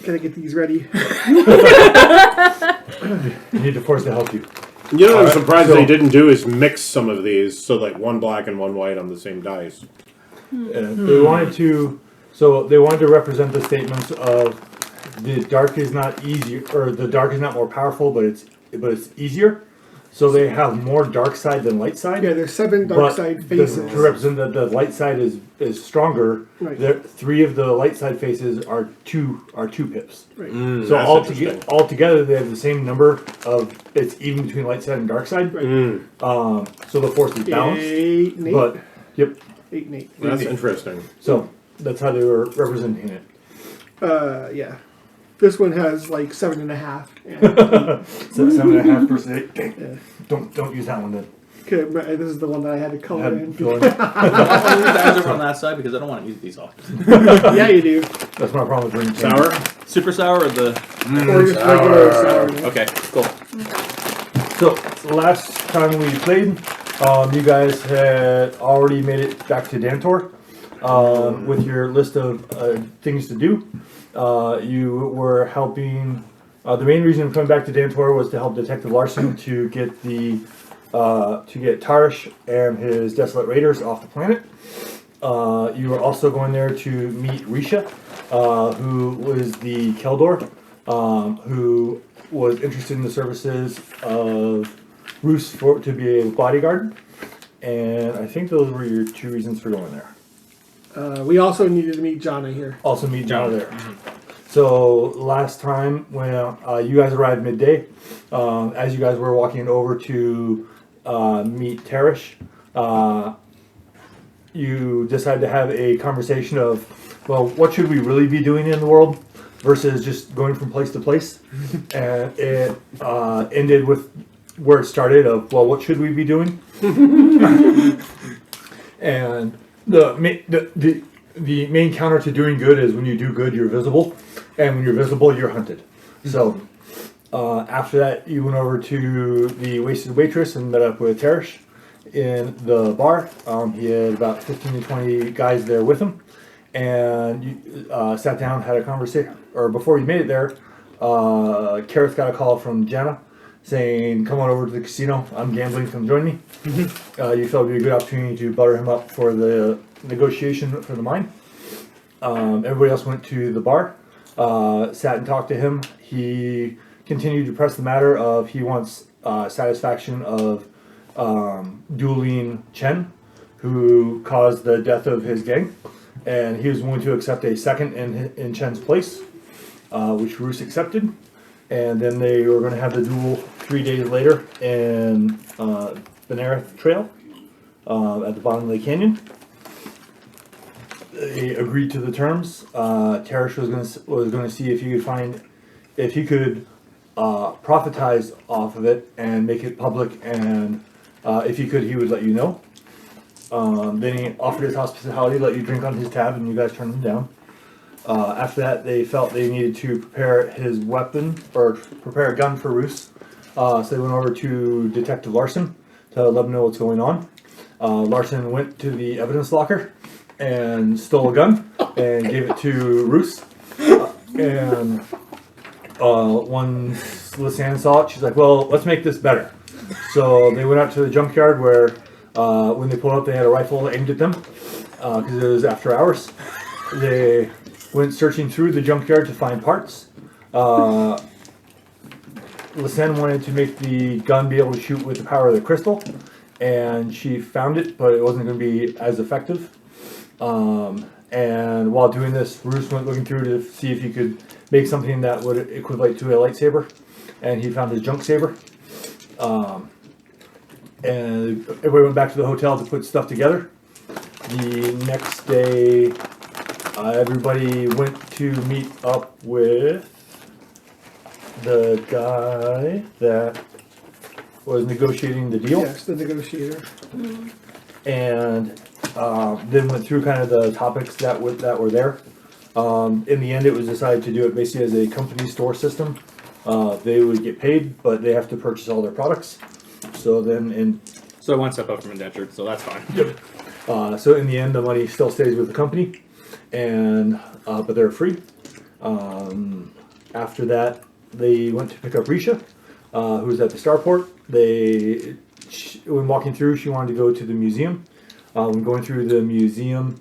Can I get these ready? You need the force to help you. You know what I'm surprised they didn't do is mix some of these, so like one black and one white on the same dice. They wanted to, so they wanted to represent the statements of the dark is not easier, or the dark is not more powerful, but it's easier. So they have more dark side than light side. Yeah, there's 7 dark side faces. To represent that the light side is stronger. Right. 3 of the light side faces are two pips. Right. So all together they have the same number of, it's even between light side and dark side. Right. So the force is balanced. 8 and 8. But 8 and 8. That's interesting. So that's how they were representing it. Yeah. This one has like 7.5. Yeah. 7.5 versus 8. Yeah. Don't use that one then. Okay, but this is the one that I had to color in. I'll leave the eyes over on that side because I don't want to use these all. Yeah, you do. That's my problem with ring Sour? Super sour or the... Or just regular sour. Okay, cool. So last time we played, you guys had already made it back to Dantor with your list of things to do. You were helping. The main reason of coming back to Dantor was to help Detective Larson to get Tarash and his Desolate Raiders off the planet. You were also going there to meet Risha, who was the Keldor, who was interested in the services of Ruce to be a bodyguard. And I think those were your 2 reasons for going there. We also needed to meet Jana here. Also meet Jana there. So last time when you guys arrived midday, as you guys were walking over to meet Tarash, you decided to have a conversation of, well, what should we really be doing in the world versus just going from place to place? And it ended with where it started of, well, what should we be doing? And the main counter to doing good is when you do good, you're visible, and when you're visible, you're hunted. So after that, you went over to the Wasted Waitress and met up with Tarash in the bar. He had about 15 to 20 guys there with him, and you sat down, had a conversation. Or before you made it there, Kareth got a call from Jana saying, "Come on over to the casino. I'm gambling. Come join me." You felt it would be a good opportunity to butter him up for the negotiation for the mine. Everybody else went to the bar, sat and talked to him. He continued to press the matter of he wants satisfaction of dueling Chen, who caused the death of his gang, and he was willing to accept a second in Chen's place, which Ruce accepted. And then they were going to have the duel 3 days later in Benerith Trail at the bottom of the canyon. They agreed to the terms. Tarash was going to see if he could profitize off of it and make it public, and if he could, he would let you know. Then he offered his hospitality, let you drink on his tab, and you guys turned him down. After that, they felt they needed to prepare his weapon, or prepare a gun for Ruce. So they went over to Detective Larson to let him know what's going on. Larson went to the evidence locker and stole a gun and gave it to Ruce. And once Lisanne saw it, she's like, well, let's make this better. So they went out to the junkyard where when they pulled up, they had a rifle aimed at them because it was after hours. They went searching through the junkyard to find parts. Lisanne wanted to make the gun be able to shoot with the power of the crystal, and she found it, but it wasn't going to be as effective. And while doing this, Ruce went looking through to see if he could make something that would equivalent to a lightsaber, and he found his junk saber. And everybody went back to the hotel to put stuff together. The next day, everybody went to meet up with the guy that was negotiating the deal. Yes, the negotiator. And then went through kind of the topics that were there. In the end, it was decided to do it basically as a company store system. They would get paid, but they have to purchase all their products. So then So one step up from indentured, so that's fine. Yep. So in the end, the money still stays with the company, and but they're free. After that, they went to pick up Risha, who was at the starport. When walking through, she wanted to go to the museum. When going through the museum,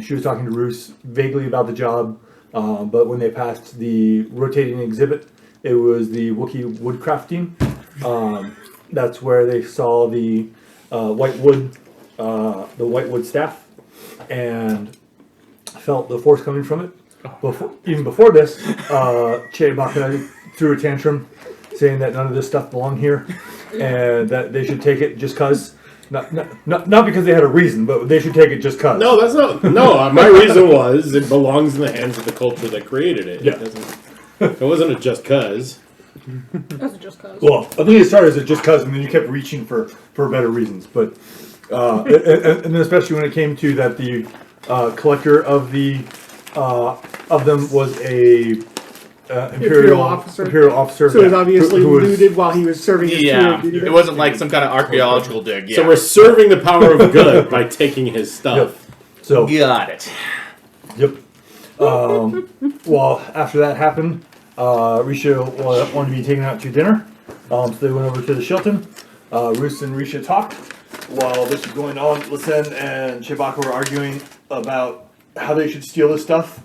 she was talking to Ruce vaguely about the job, but when they passed the rotating exhibit, it was the Wookiee woodcrafting. That's where they saw the white wood staff, and felt the force coming from it. Even before this, Chewbacca threw a tantrum, saying that none of this stuff belonged here, and that they should take it just cause. Not because they had a reason, but they should take it just cause. No, that's not. No, my reason was it belongs in the hands of the culture that created it. Yeah. It wasn't a just cause. That's just cause. Well, I think it started as a just cause, and then you kept reaching for better reasons. But and then especially when it came to that, the collector of them was a imperial officer. So it was obviously who was, looted while he was serving his tour of duty. It wasn't like some kind of archaeological dig. Yeah. So we're serving the power of good by taking his stuff. Yep. So Got it. yep. Well, after that happened, Risha wanted to be taken out to dinner. So they went over to the Shilton. Ruce and Risha talked. While this was going on, Listen and Chewbacca were arguing about how they should steal this stuff,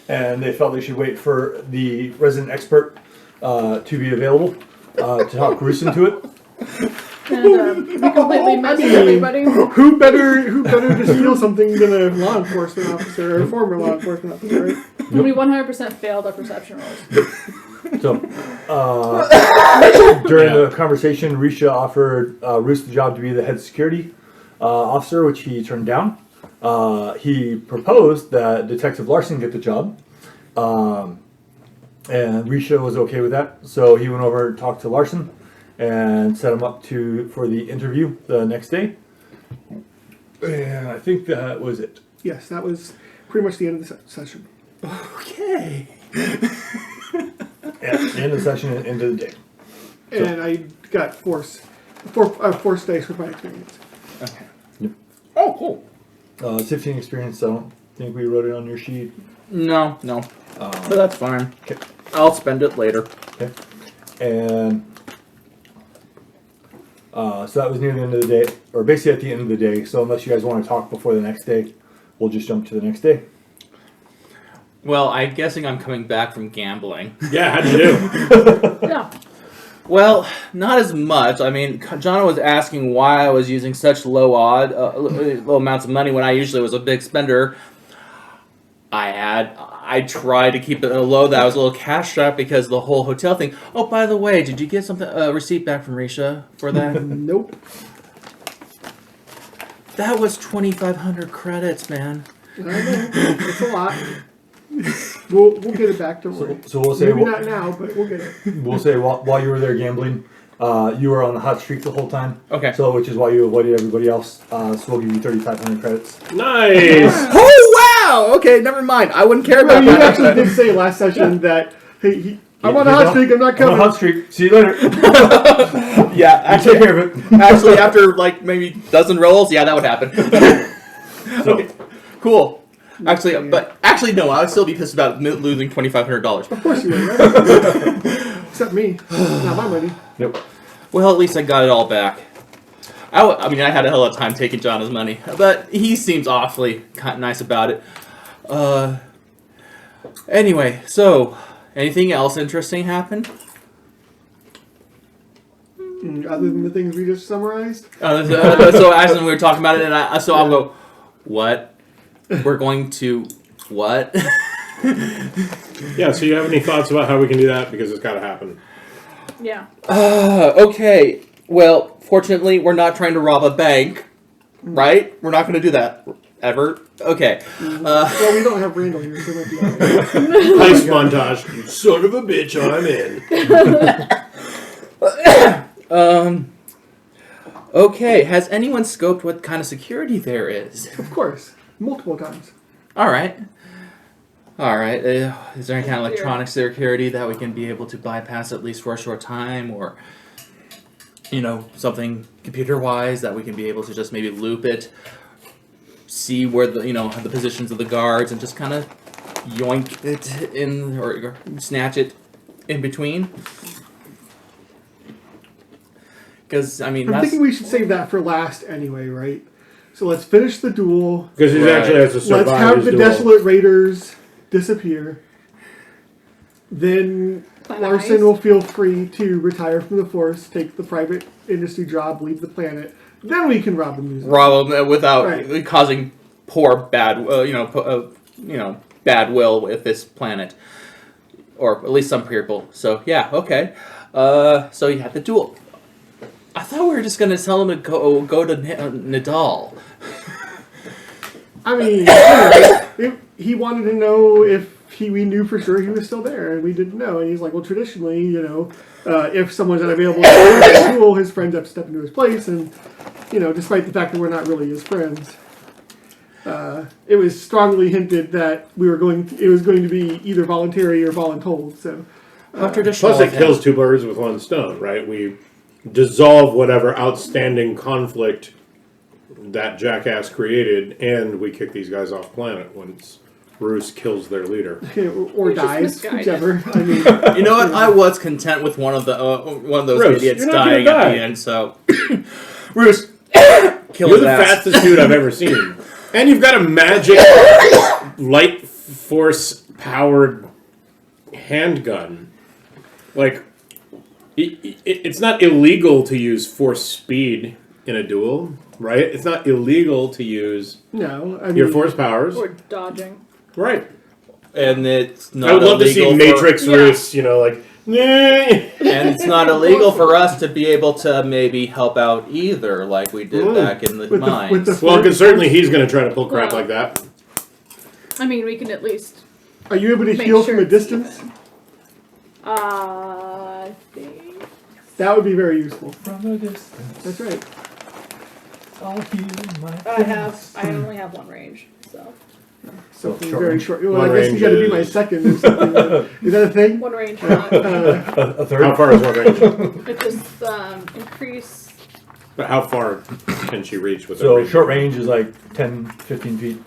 and they felt they should wait for the resident expert to be available to talk Ruce into it. And we completely messed everybody. Who better to steal something than a law enforcement officer or a former law enforcement officer, right? And we 100% failed our perception rolls. So, during the conversation, Risha offered Ruce the job to be the head security officer, which he turned down. He proposed that Detective Larson get the job, and Risha was okay with that. So he went over and talked to Larson and set him up for the interview the next day. And I think that was it. Yes, that was pretty much the end of the session. Okay. Yeah, the end of the session and end of the day. And I got force dice with my experience. Okay. Yep. Oh, cool. 16 experience. I don't think we wrote it on your sheet. No. But that's fine. Okay. I'll spend it later. Okay. And so that was near the end of the day, or basically at the end of the day. So unless you guys want to talk before the next day, we'll just jump to the next day. Well, I'm guessing I'm coming back from gambling. Yeah, how'd you do? Yeah. Well, not as much. I mean, John was asking why I was using such low amounts of money when I usually was a big spender. I tried to keep it low that I was a little cash strapped because of the whole hotel thing. Oh, by the way, did you get something receipt back from Risha for that? Nope. That was 2,500 credits, man. I know. It's a lot. We'll get it back, don't worry. So we'll say Maybe not now, but we'll get it. we'll say while you were there gambling, you were on the hot streak the whole time. Okay. So which is why you avoided everybody else. So we'll give you 3,500 credits. Nice. Oh, wow! Okay, never mind. I wouldn't care Well, about you that. actually did say last session that I'm on a hot streak, I'm not I'm on a coming. hot streak. See you later. Yeah, You take care of it. actually, after like maybe a dozen rolls, yeah, that would happen. Okay, cool. Actually, no, I would still be pissed about losing $2,500. Of course you would, right? Except me. Not my money. Yep. Well, at least I got it all back. I mean, I had a hell of a time taking John's money, but he seems awfully nice about it. Anyway, so anything else interesting happened? Other than the things we just summarized. So as we were talking about it, and I'll go, what? We're going to what? Yeah, so you have any thoughts about how we can do that? Because it's got to happen. Yeah. Okay. Well, fortunately, we're not trying to rob a bank, right? We're not going to do that ever. Okay. Well, we don't have Randall here, so it might be all right. Nice montage. You son of a bitch, I'm in. Okay. Has anyone scoped what kind of security there is? Of course. Multiple times. All right. Is there any kind of electronic security that we can be able to bypass at least for a short time, or something computer-wise that we can be able to just maybe loop it, see where the positions of the guards, and just kind of yoink it in or snatch it in between. Because I mean, I'm that's, thinking we should save that for last anyway, right? So let's finish the duel. Because he Right. actually has to survive Let's have his the duel. Desolate Raiders disappear. Then Planet Larson Ice. will feel free to retire from the force, take the private industry job, leave the planet. Then we can rob the museum. rob them without Right. causing poor bad, bad will with this planet, or at least some people. So yeah, okay. So you had the duel. I thought we were just gonna tell him to go to Nadal. I mean, he wanted to know if we knew for sure he was still there, and we didn't know. And he's like, well, traditionally, if someone's unavailable to the duel, his friends have to step into his place, and despite the fact that we're not really his friends. It was strongly hinted that it was going to be either voluntary or voluntold. So, How traditional. Plus, it of him. kills two birds with one stone, right? We dissolve whatever outstanding conflict that jackass created, and we kick these guys off planet once Ruce kills their leader. or You're just dies, misguided. whichever. I mean, You know what? I was content with one of those Ruce, idiots you're not dying gonna at die. the end. So, Ruce, kill You're his the ass. fastest dude I've ever seen. And you've got a magic light force powered handgun. Like, it's not illegal to use force speed in a duel, right? It's not illegal to use no. I mean, your force powers. Or dodging. Right. And it's not I would love to see illegal Matrix Yeah. Ruce, like, nah. And it's not illegal for us to be able to maybe help out either, like we did back in the with mines. the Well, because certainly he's going to try to pull crap Well. like that. I mean, we can at least Are you able to make heal sure from a it's distance? even. I think. That would be very useful. From a distance, That's right. I'll heal my I only have one range, so. Something short very range. short. Well, One I guess you got to be range my is- second or something. Is that a thing? One range. a third. How far is one range? It just increase. But how far can she reach with So her short range is like 10, 15 feet.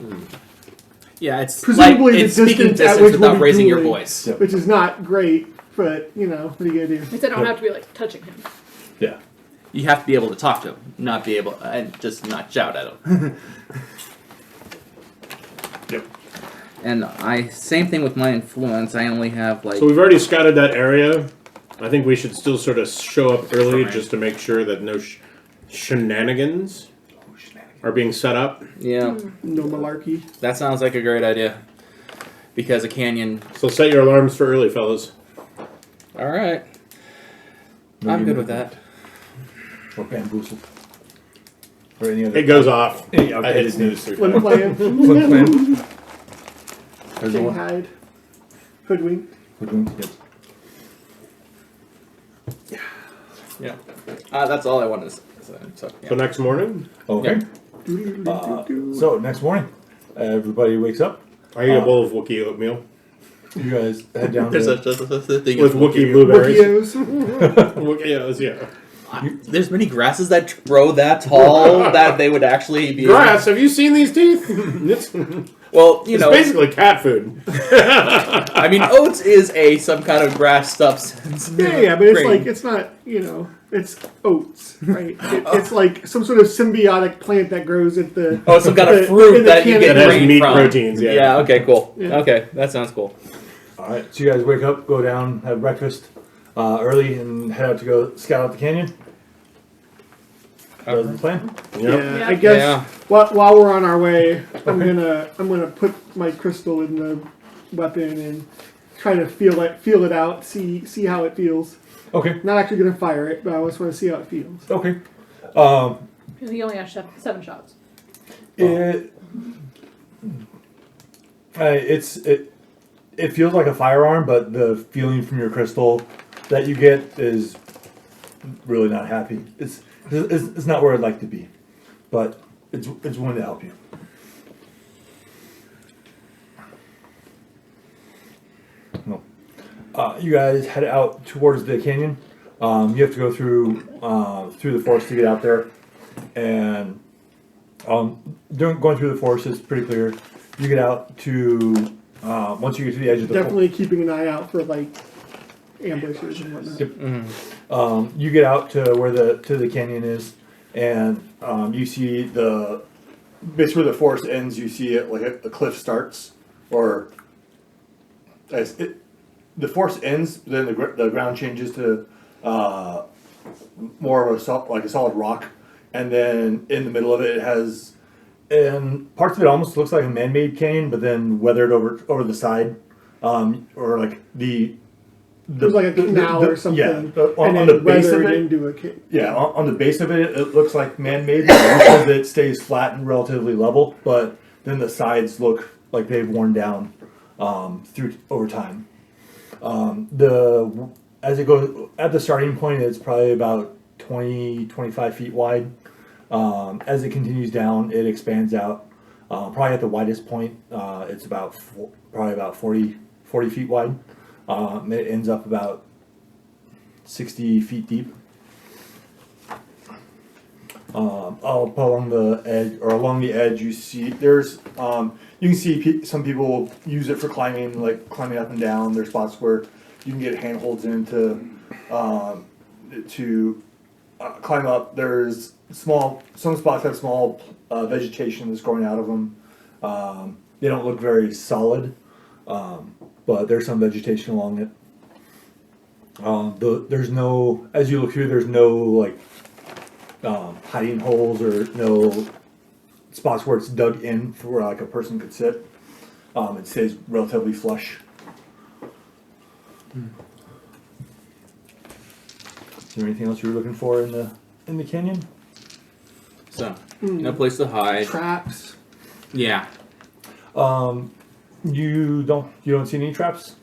Yeah, it's Presumably like the it's speaking distance at distance which we'll without be raising your dueling. voice. Yep. Which is not great, but what are you gonna do? At least I don't have to be like touching him. Yeah. You have to be able to talk to him, not be able and just not shout at him. Yep. And same thing with my influence. I only have like So we've already scouted that area. I think we should still sort of show up early Right. just to make sure that no shenanigans are being set up. yeah. No malarkey. That sounds like a great idea. Because a canyon. So set your alarms for early, fellas. All right. I'm good with that. Or bamboozled. Or any other. It goes off. Any I hit outdated snooze 3 Flim times. plan. Flip plan. There's the one. Hide. Hoodwink. Yep. Yeah. That's all I wanted to say. So, yeah. So next morning, Okay. Doo-doo-doo-doo-doo. So next morning, everybody wakes up. I eat a bowl of Wookiee oatmeal You guys head down There's to. a thing with of Wookiee blueberries. Wookieos. Wookiee, yeah. There's many grasses that grow that tall that they would actually be. Grass, have you seen these teeth? it's Well, it's basically cat food. I mean, oats is some kind of grass substance. Yeah, but it's Grain. like it's not. It's oats, right? It's like some sort of symbiotic plant that grows at the. Oh, some kind of in fruit the that you can- get That has grain meat from. proteins, yeah. Yeah. Okay. Cool. Yeah. Okay, that sounds cool. All right. So you guys wake up, go down, have breakfast early, and head out to go scout out the canyon. That was the plan. Yep. Yeah, I Yeah. guess Yeah. while we're on our way, I'm gonna put my crystal in the weapon and try to feel it out, see how it feels. Okay. Not actually gonna fire it, but I just want to see how it feels. Okay. He only has 7 shots. It feels like a firearm, but the feeling from your crystal that you get is really not happy. It's not where I'd like to be, but it's one to help you. No. You guys head out towards the canyon. You have to go through the forest to get out there, and going through the forest is pretty clear. You get out to Once you get to the edge of the Definitely keeping an eye out for like ambushes and whatnot. Yep. You get out to where the canyon is, and you see basically where the forest ends. You see it like a cliff starts, or the forest ends. Then the ground changes to more of a solid rock, and then in the middle of it, it has. And parts of it almost looks like a man-made canyon, but then weathered over the side, or like There's like a canal or something. Yeah, and on then the base of weathered it. into a cave. Yeah, on the base of it, it looks like man-made because it stays flat and relatively level. But then the sides look like they've worn down over time. As it goes at the starting point, it's probably about 25 feet wide. As it continues down, it expands out. Probably at the widest point, it's probably about 40 feet wide. It ends up about 60 feet deep. Along the edge, you see you can see some people use it for climbing, like climbing up and down. There's spots where you can get handholds in to climb up. There's some spots have small vegetation that's growing out of them. They don't look very solid, but there's some vegetation along it. There's no, as you look through, there's no like hiding holes or no spots where it's dug in for where like a person could sit. It stays relatively flush. Is there anything else you were looking for in the canyon? So, no place to hide. Traps. Yeah. You don't see any traps.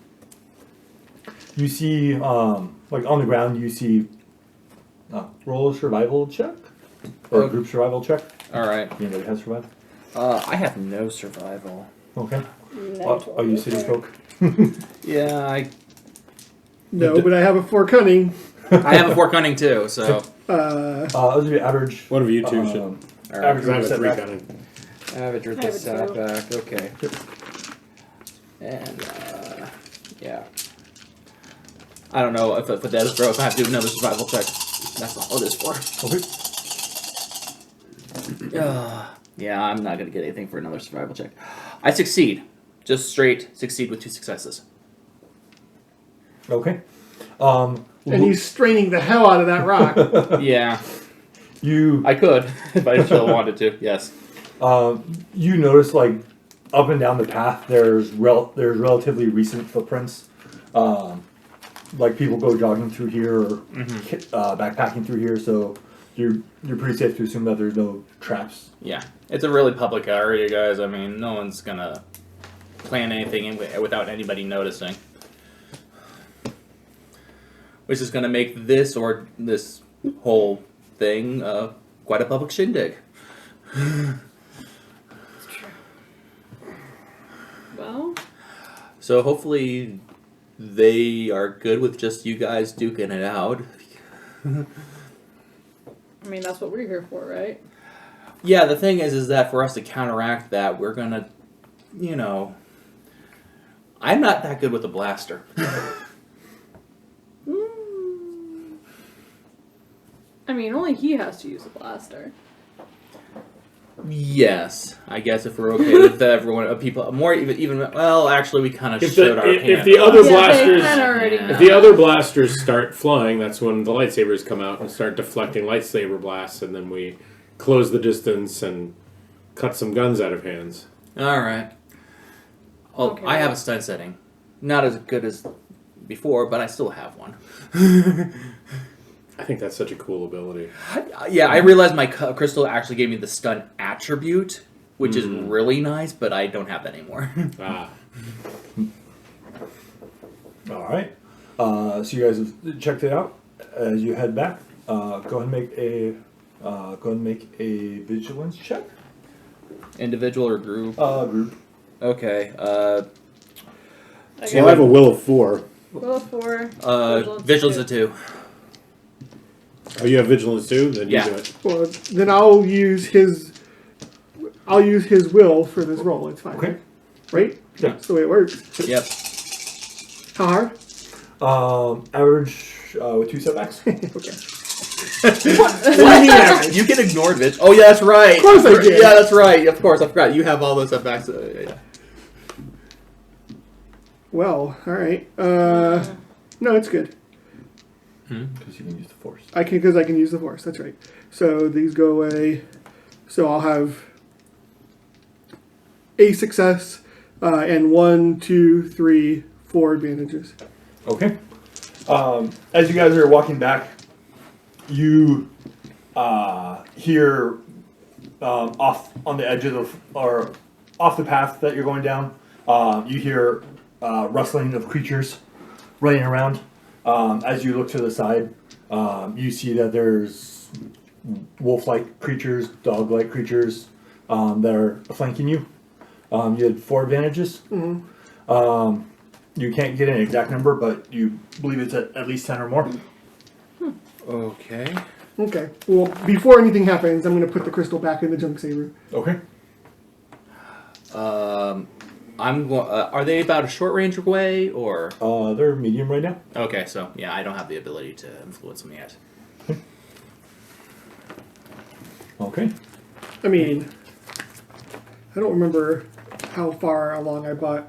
You see, like on the ground, you see roll a survival check or a group survival check. All right. Anybody has survival? I have no survival. Okay. No, Are you city folk? Yeah, No, but I have a 4 cunning. I have a 4 cunning too. So Those would be average. One of you two should. all right. Average Because I have a 3 setback. gunning. Average with I the have a 2. setback. Okay. And yeah. I don't know if that is growth. I have to do another survival check. That's all it is for. Okay. Yeah, I'm not gonna get anything for another survival check. I succeed. Just straight succeed with 2 successes. Okay. And he's straining the hell out of that rock. Yeah, You I could if I still wanted to. Yes. you notice like up and down the path there's relatively recent footprints. Like people go jogging through here or backpacking through here, so you're pretty safe to assume that there's no traps. Yeah, it's a really public area, guys. I mean, no one's gonna plan anything without anybody noticing. Which is gonna make this whole thing quite a public shindig. Well, So hopefully they are good with just you guys duking it out. I mean, that's what we're here for, right? Yeah, the thing is that for us to counteract that, we're gonna, I'm not that good with a blaster. I mean, only he has to use a blaster. Yes, I guess if we're okay with everyone, people more even. Well, actually, we kind of showed our hand. If the other Yeah, blasters, they kinda already if the other blasters start flying, that's when the lightsabers come out and start deflecting lightsaber blasts, and then we close the distance and cut some guns out of hands. All right. Well, Okay. I have a stun setting, not as good as before, but I still have one. I think that's such a cool ability. Yeah, I realized my crystal actually gave me the stun attribute, which is really nice, but I don't have that anymore. Ah, All right. So you guys have checked it out. As you head back, go ahead and make a vigilance check. Individual or group? Group. Okay. so I have a will of 4. Will 4. Vigilance of 2. Oh, you have vigilance too? Then Yeah. you do it. Well, then I'll use his will for this roll. It's fine. Okay. right? Yeah. That's the way it works. Yep. How hard? Average with 2 setbacks. Okay. What? You get ignored, bitch. Oh, yeah, that's right. Of course I did. Yeah, that's right. Of course, I forgot. You have all those setbacks. Yeah. Well, all right. No, it's good. Because you can use the force. Because I can use the force. That's right. So these go away. So I'll have a success and 1, 2, 3, 4 advantages. Okay. As you guys are walking back, you hear off on the edge of or off the path that you're going down. You hear rustling of creatures running around. As you look to the side, you see that there's wolf-like creatures, dog-like creatures that are flanking you. You had 4 advantages. Mm-hmm. You can't get an exact number, but you believe it's at least 10 or more. Okay. Okay. Well, before anything happens, I'm going to put the crystal back in the junk saver. Okay. I'm going. Are they about a short range away, or? They're medium right now. Okay, so yeah, I don't have the ability to influence them yet. Okay. I mean, I don't remember how far along I bought.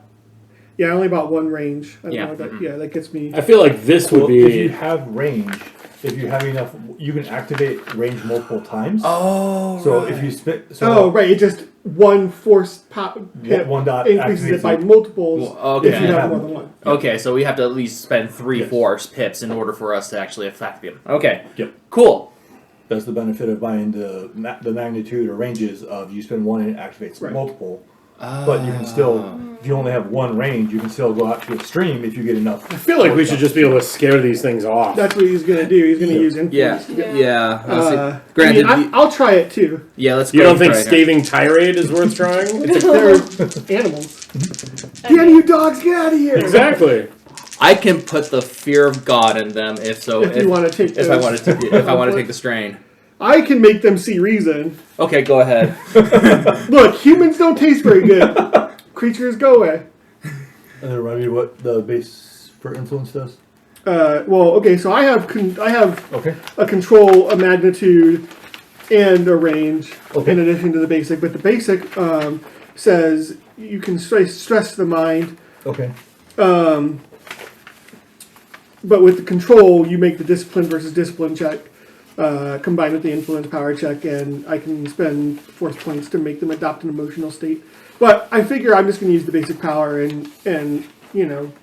Yeah, I only bought 1 range. I don't Yeah. know what that, yeah, that gets me. I feel like this would Well, if you be. have range, if you have enough, you can activate range multiple times. Oh, So if you spit, Oh, right. It just 1 force hit one dot increases activates it by it. multiples Well, if okay. you have more than 1. Okay, so we have to at least spend 3 Yes. force pips in order for us to actually affect them. Okay. Yep. Cool. That's the benefit of buying the magnitude or ranges of you spend 1 and it activates Right. multiple. But you can still, if you only have 1 range, you can still go out to a stream if you get enough. I feel like we should just be able to scare these things off. That's what he's going to do. He's going to use influence. Yeah. to get- Yeah. I Granted, mean, I'll try it too. yeah. Let's. You go don't think try it. scathing tirade is worth trying? They're animals. Get you dogs, get out of here! Exactly. I can put the fear of God in them if so. If you want to take If I want to. If I want to take the strain. I can make them see reason. Okay, go ahead. Look, humans don't taste very good. Creatures, go away. And then remind me what the base for influence does. Well, okay, so I have Okay. a control, a magnitude, and a range Okay. in addition to the basic. But the basic says you can stress the mind. Okay. But with the control, you make the discipline versus discipline check combined with the influence power check, and I can spend force points to make them adopt an emotional state. But I figure I'm just going to use the basic power and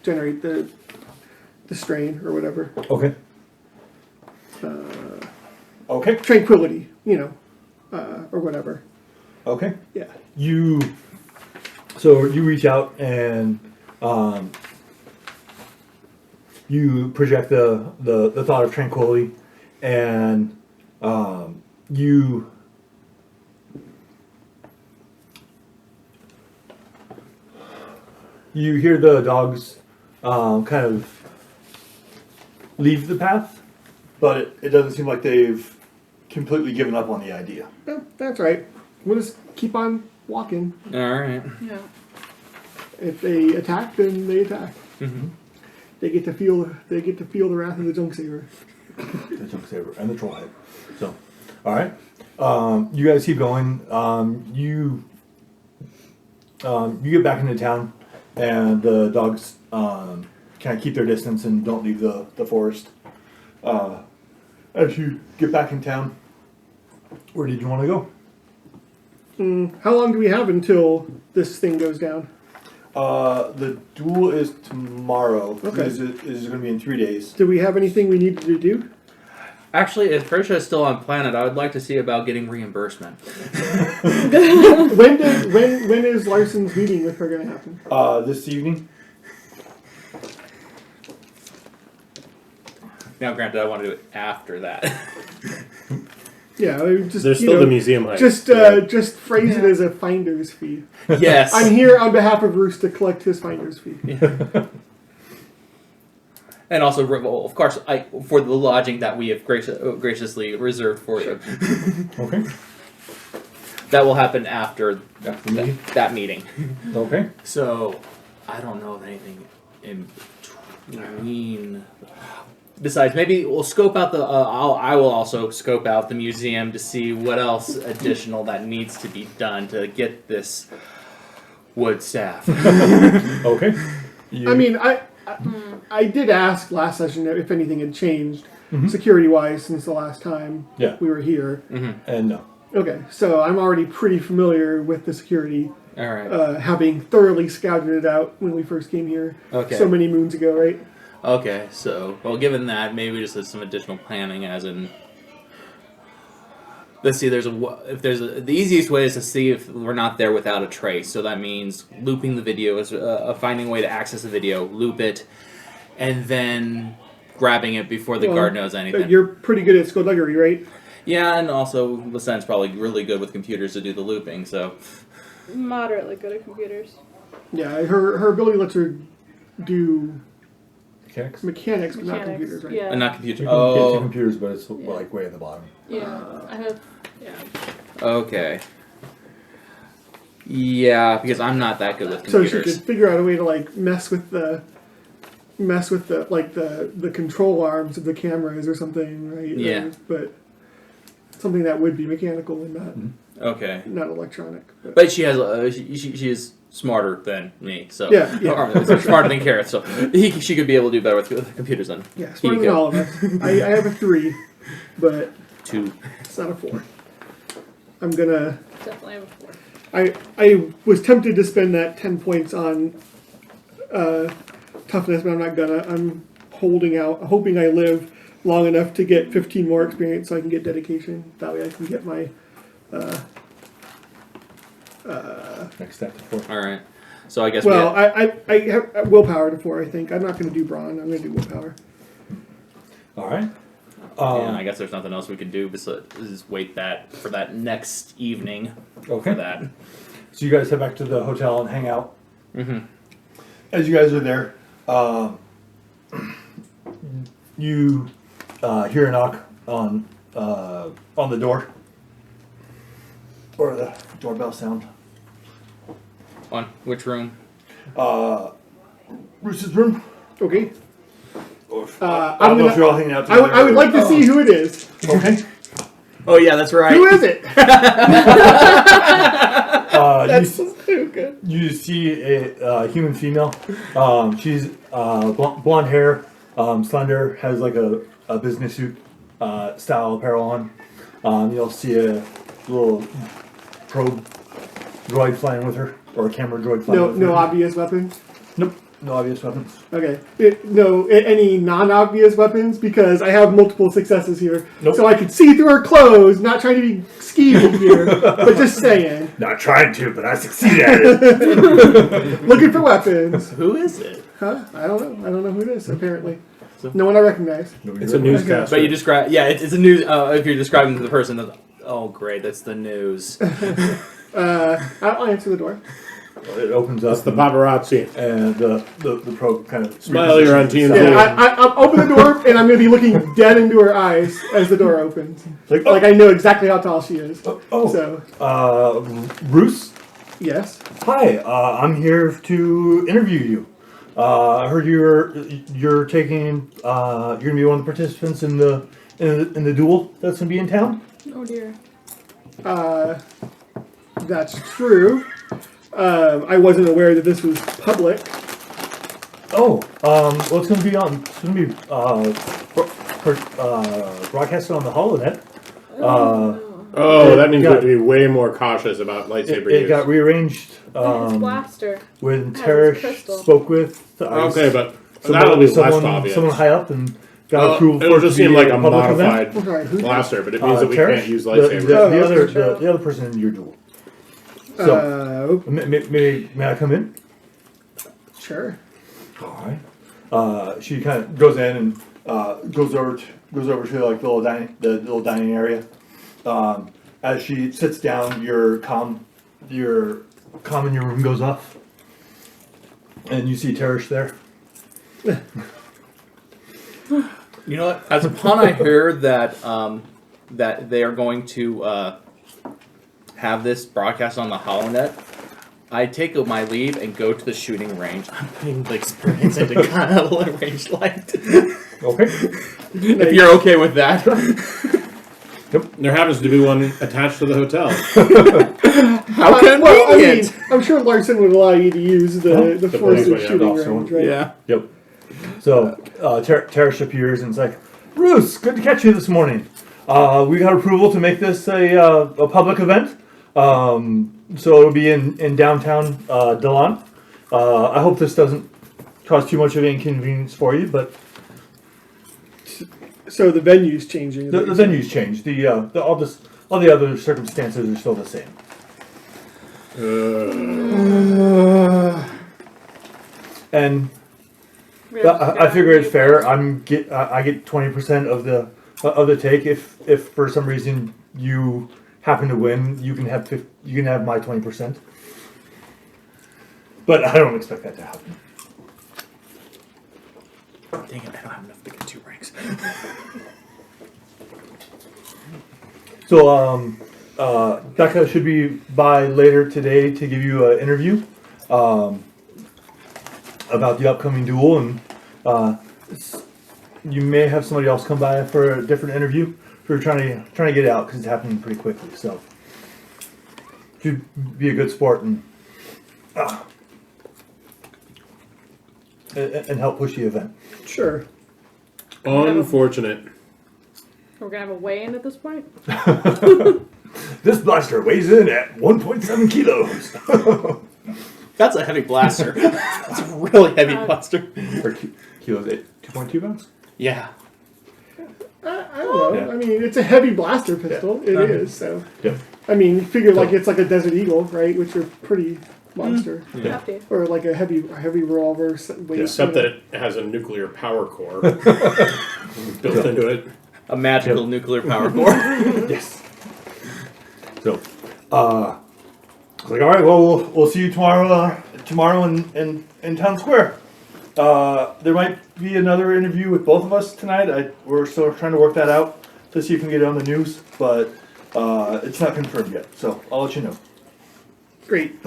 generate the strain or whatever. Okay. Okay. Tranquility, or whatever. Okay. Yeah. So you reach out and you project the thought of tranquility, and you hear the dogs kind of leave the path, but it doesn't seem like they've completely given up on the idea. Yeah, that's right. We'll just keep on walking. All right. Yeah. If they attack, then they attack. Mm-hmm. They get to feel the wrath of the junk saver. The junk saber and the troll head. So, all right. You guys keep going. You get back into town, and the dogs kind of keep their distance and don't leave the forest. As you get back in town, where did you want to go? How long do we have until this thing goes down? The duel is tomorrow. Okay. This is going to be in 3 days. Do we have anything we need to do? Actually, if Kersha is still on planet, I would like to see about getting reimbursement. When is Larson's meeting with her going to happen? This evening. Now, granted, I want to do it after that. Yeah, just There's still the museum heist. Just phrase it as a finder's fee. Yes. I'm here on behalf of Ruce to collect his finder's fee. And also, of course, for the lodging that we have graciously reserved for you. Okay. That will happen after After the meeting? that meeting. Okay. So, I don't know of anything in between. Besides, maybe we'll scope out the. I will also scope out the museum to see what else additional that needs to be done to get this wood staff. Okay. I mean, I did ask last session if anything had changed security-wise since the last time Yeah. we were here. And no. Okay, so I'm already pretty familiar with the security, All right. having thoroughly scouted it out when we first came here Okay. so many moons ago, right? Okay. So, well, given that, maybe we just have some additional planning, as in. Let's see. The easiest way is to see if we're not there without a trace. So that means looping the video is finding a way to access the video, loop it, and then grabbing it before the guard knows anything. You're pretty good at skullduggery, right? Yeah, and also Lisanne's probably really good with computers to do the looping. So Moderately good at computers. Yeah, her ability lets her do Mechanics? mechanics, but not computers, right? Yeah. not computers. You can get to Oh, computers, but it's like way at the bottom. Yeah. I have. Yeah. okay. Yeah, because I'm not that good with So computers. she could figure out a way to like mess with the the control arms of the cameras or something, right? Yeah. But something that would be mechanical and Okay, not electronic. but she has she is smarter than me, so Yeah, yeah. or smarter than Gareth, so she could be able to do better with computers than Yeah, he smarter than could. all of us. I have a 3, but 2. it's not a 4. I'm gonna. Definitely have a 4. I was tempted to spend that 10 points on toughness, but I'm not gonna. I'm holding out, hoping I live long enough to get 15 more experience so I can get dedication. That way I can get my. Next step to 4. All right, so I guess Well, we I have willpower to 4, I think. I'm not going to do brawn. I'm going to do willpower. All right. and I guess there's nothing else we can do besides wait for that next evening Okay. for that. So you guys head back to the hotel and hang out. Mm-hmm. As you guys are there, you hear a knock on the door, or the doorbell sound. On which room? Ruce's room. Okay. I I'm don't know gonna, if you're all hanging out I together. would like to see who it is. Okay. Oh yeah, that's right. Who is it? That's You, so good. you see a human female. She's blonde hair, slender, has like a business suit style apparel on. You'll see a little probe droid flying with her, or a camera droid flying with her. No obvious weapons. Nope, no obvious weapons. Okay. Any non-obvious weapons? Because I have multiple successes here. Nope. So I can see through her clothes, not trying to be skeevy here, but just saying. Not trying to, but I succeeded at it. Looking for weapons. Who is it? Huh? I don't know. I don't know who it is, apparently. No one I recognize. It's a newscaster. But you describe, yeah, it's a news. If you're describing the person, oh great, that's the news. I'll answer the door. It opens up. It's the paparazzi. And the probe kind of Smile, you're on TNT. Yeah, I'll open the door, and I'm going to be looking dead into her eyes as the door opens. Like, Like I know exactly how tall she is. So, Ruce? yes. Hi, I'm here to interview you. I heard you're taking you're gonna be one of the participants in the duel that's gonna be in town. Oh dear. That's true. I wasn't aware that this was public. Oh, well, it's gonna be on. It's gonna be broadcasted on the holonet. Oh, that means we Yeah. have to be way more cautious about lightsaber It use. got rearranged It's blaster. when it's Tarash crystal. spoke with. Okay, but that'll be less obvious. Someone high up and got approval. It'll for it just to be seem like a public event. modified I'm sorry, who? blaster, but it means that we Tarash, can't use the, lightsabers. the other person in your duel. So may I come in? Sure. All right. She kind of goes in and goes over to like the little dining area. As she sits down, your comm in your room goes off, and you see Tarash there. You know what? As upon I heard that that they are going to have this broadcast on the HoloNet, I take my leave and go to the shooting range. I'm putting the experience into kind of long range light. Okay. If you're okay with that. There happens to be one attached to the hotel. How convenient! Well, I mean, I'm sure Larson would allow you to use the The forces police shooting one, yeah. range, right? Yeah. Yep. So, Tarash appears and it's like, Ruce, good to catch you this morning. We got approval to make this a public event. So it'll be in downtown Delan. I hope this doesn't cause too much of an inconvenience for you, but So the venue's changing. the venue's changed. All the other circumstances are still the same. And I figure it's fair. I get 20% of the take. If for some reason you happen to win, you can have my 20%. But I don't expect that to happen. Dang it, I don't have enough to get 2 ranks. So Becca should be by later today to give you an interview about the upcoming duel, and you may have somebody else come by for a different interview if you're trying to get out because it's happening pretty quickly. So should be a good sport and help push the event. Sure. Unfortunate. We're gonna have a weigh-in at this point. This blaster weighs in at 1.7 kilos. That's a heavy blaster. That's a really heavy blaster. Or kilos, 2.2 pounds? Yeah. I don't know. Yeah. I mean, it's a heavy blaster pistol. Yeah. It is. So, Yeah. I mean, you figure like it's like a Desert Eagle, right? Which are pretty monster. Yeah. Hefty. Or like a heavy revolver. Weight, Except you know. that it has a nuclear power core built into it. A magical nuclear power core. Yes. So, I was like, all right, well, we'll see you tomorrow in Town Square. There might be another interview with both of us tonight. We're still trying to work that out to see if we can get it on the news, but it's not confirmed yet. So I'll let you know. Great.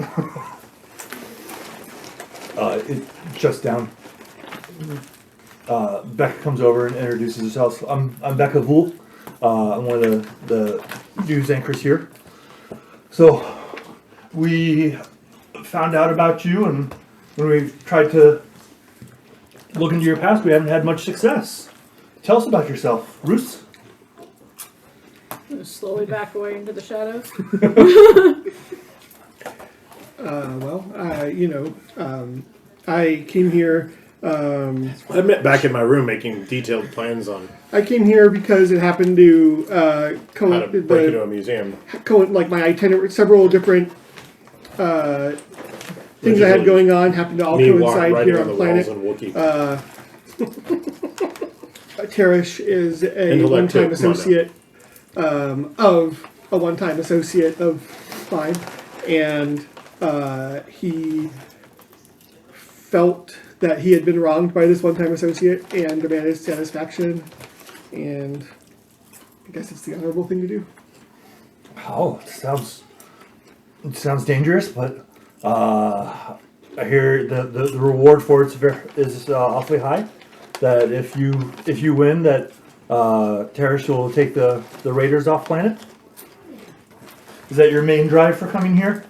It's just down. Becca comes over and introduces herself. I'm Becca Vool. I'm one of the news anchors here. So we found out about you, and when we tried to look into your past, we haven't had much success. Tell us about yourself, Ruce. Just slowly back away into the shadows. I came here. I met back in my room making detailed plans on I came here because it happened to how to break into a museum. like my itinerary, several different things I had going on happened to all Me coincide writing here on on the walls planet. in Wookiee. Tarash is a Intellect one-time tip, come on now. associate of mine, and he felt that he had been wronged by this one-time associate and demanded satisfaction, and I guess it's the honorable thing to do. Oh, it sounds dangerous, but I hear the reward for it is awfully high. That if you win, that Tarash will take the Raiders off planet. Is that your main drive for coming here?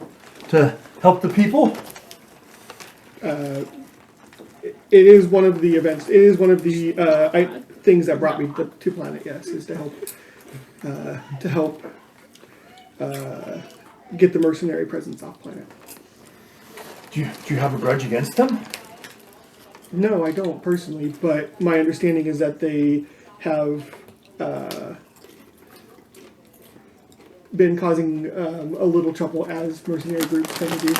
To help the people? It is one of the events. It is one of the things that brought me to planet. Yes, is to help get the mercenary presence off planet. Do you have a grudge against them? No, I don't personally, but my understanding is that they have been causing a little trouble as mercenary groups tend to do.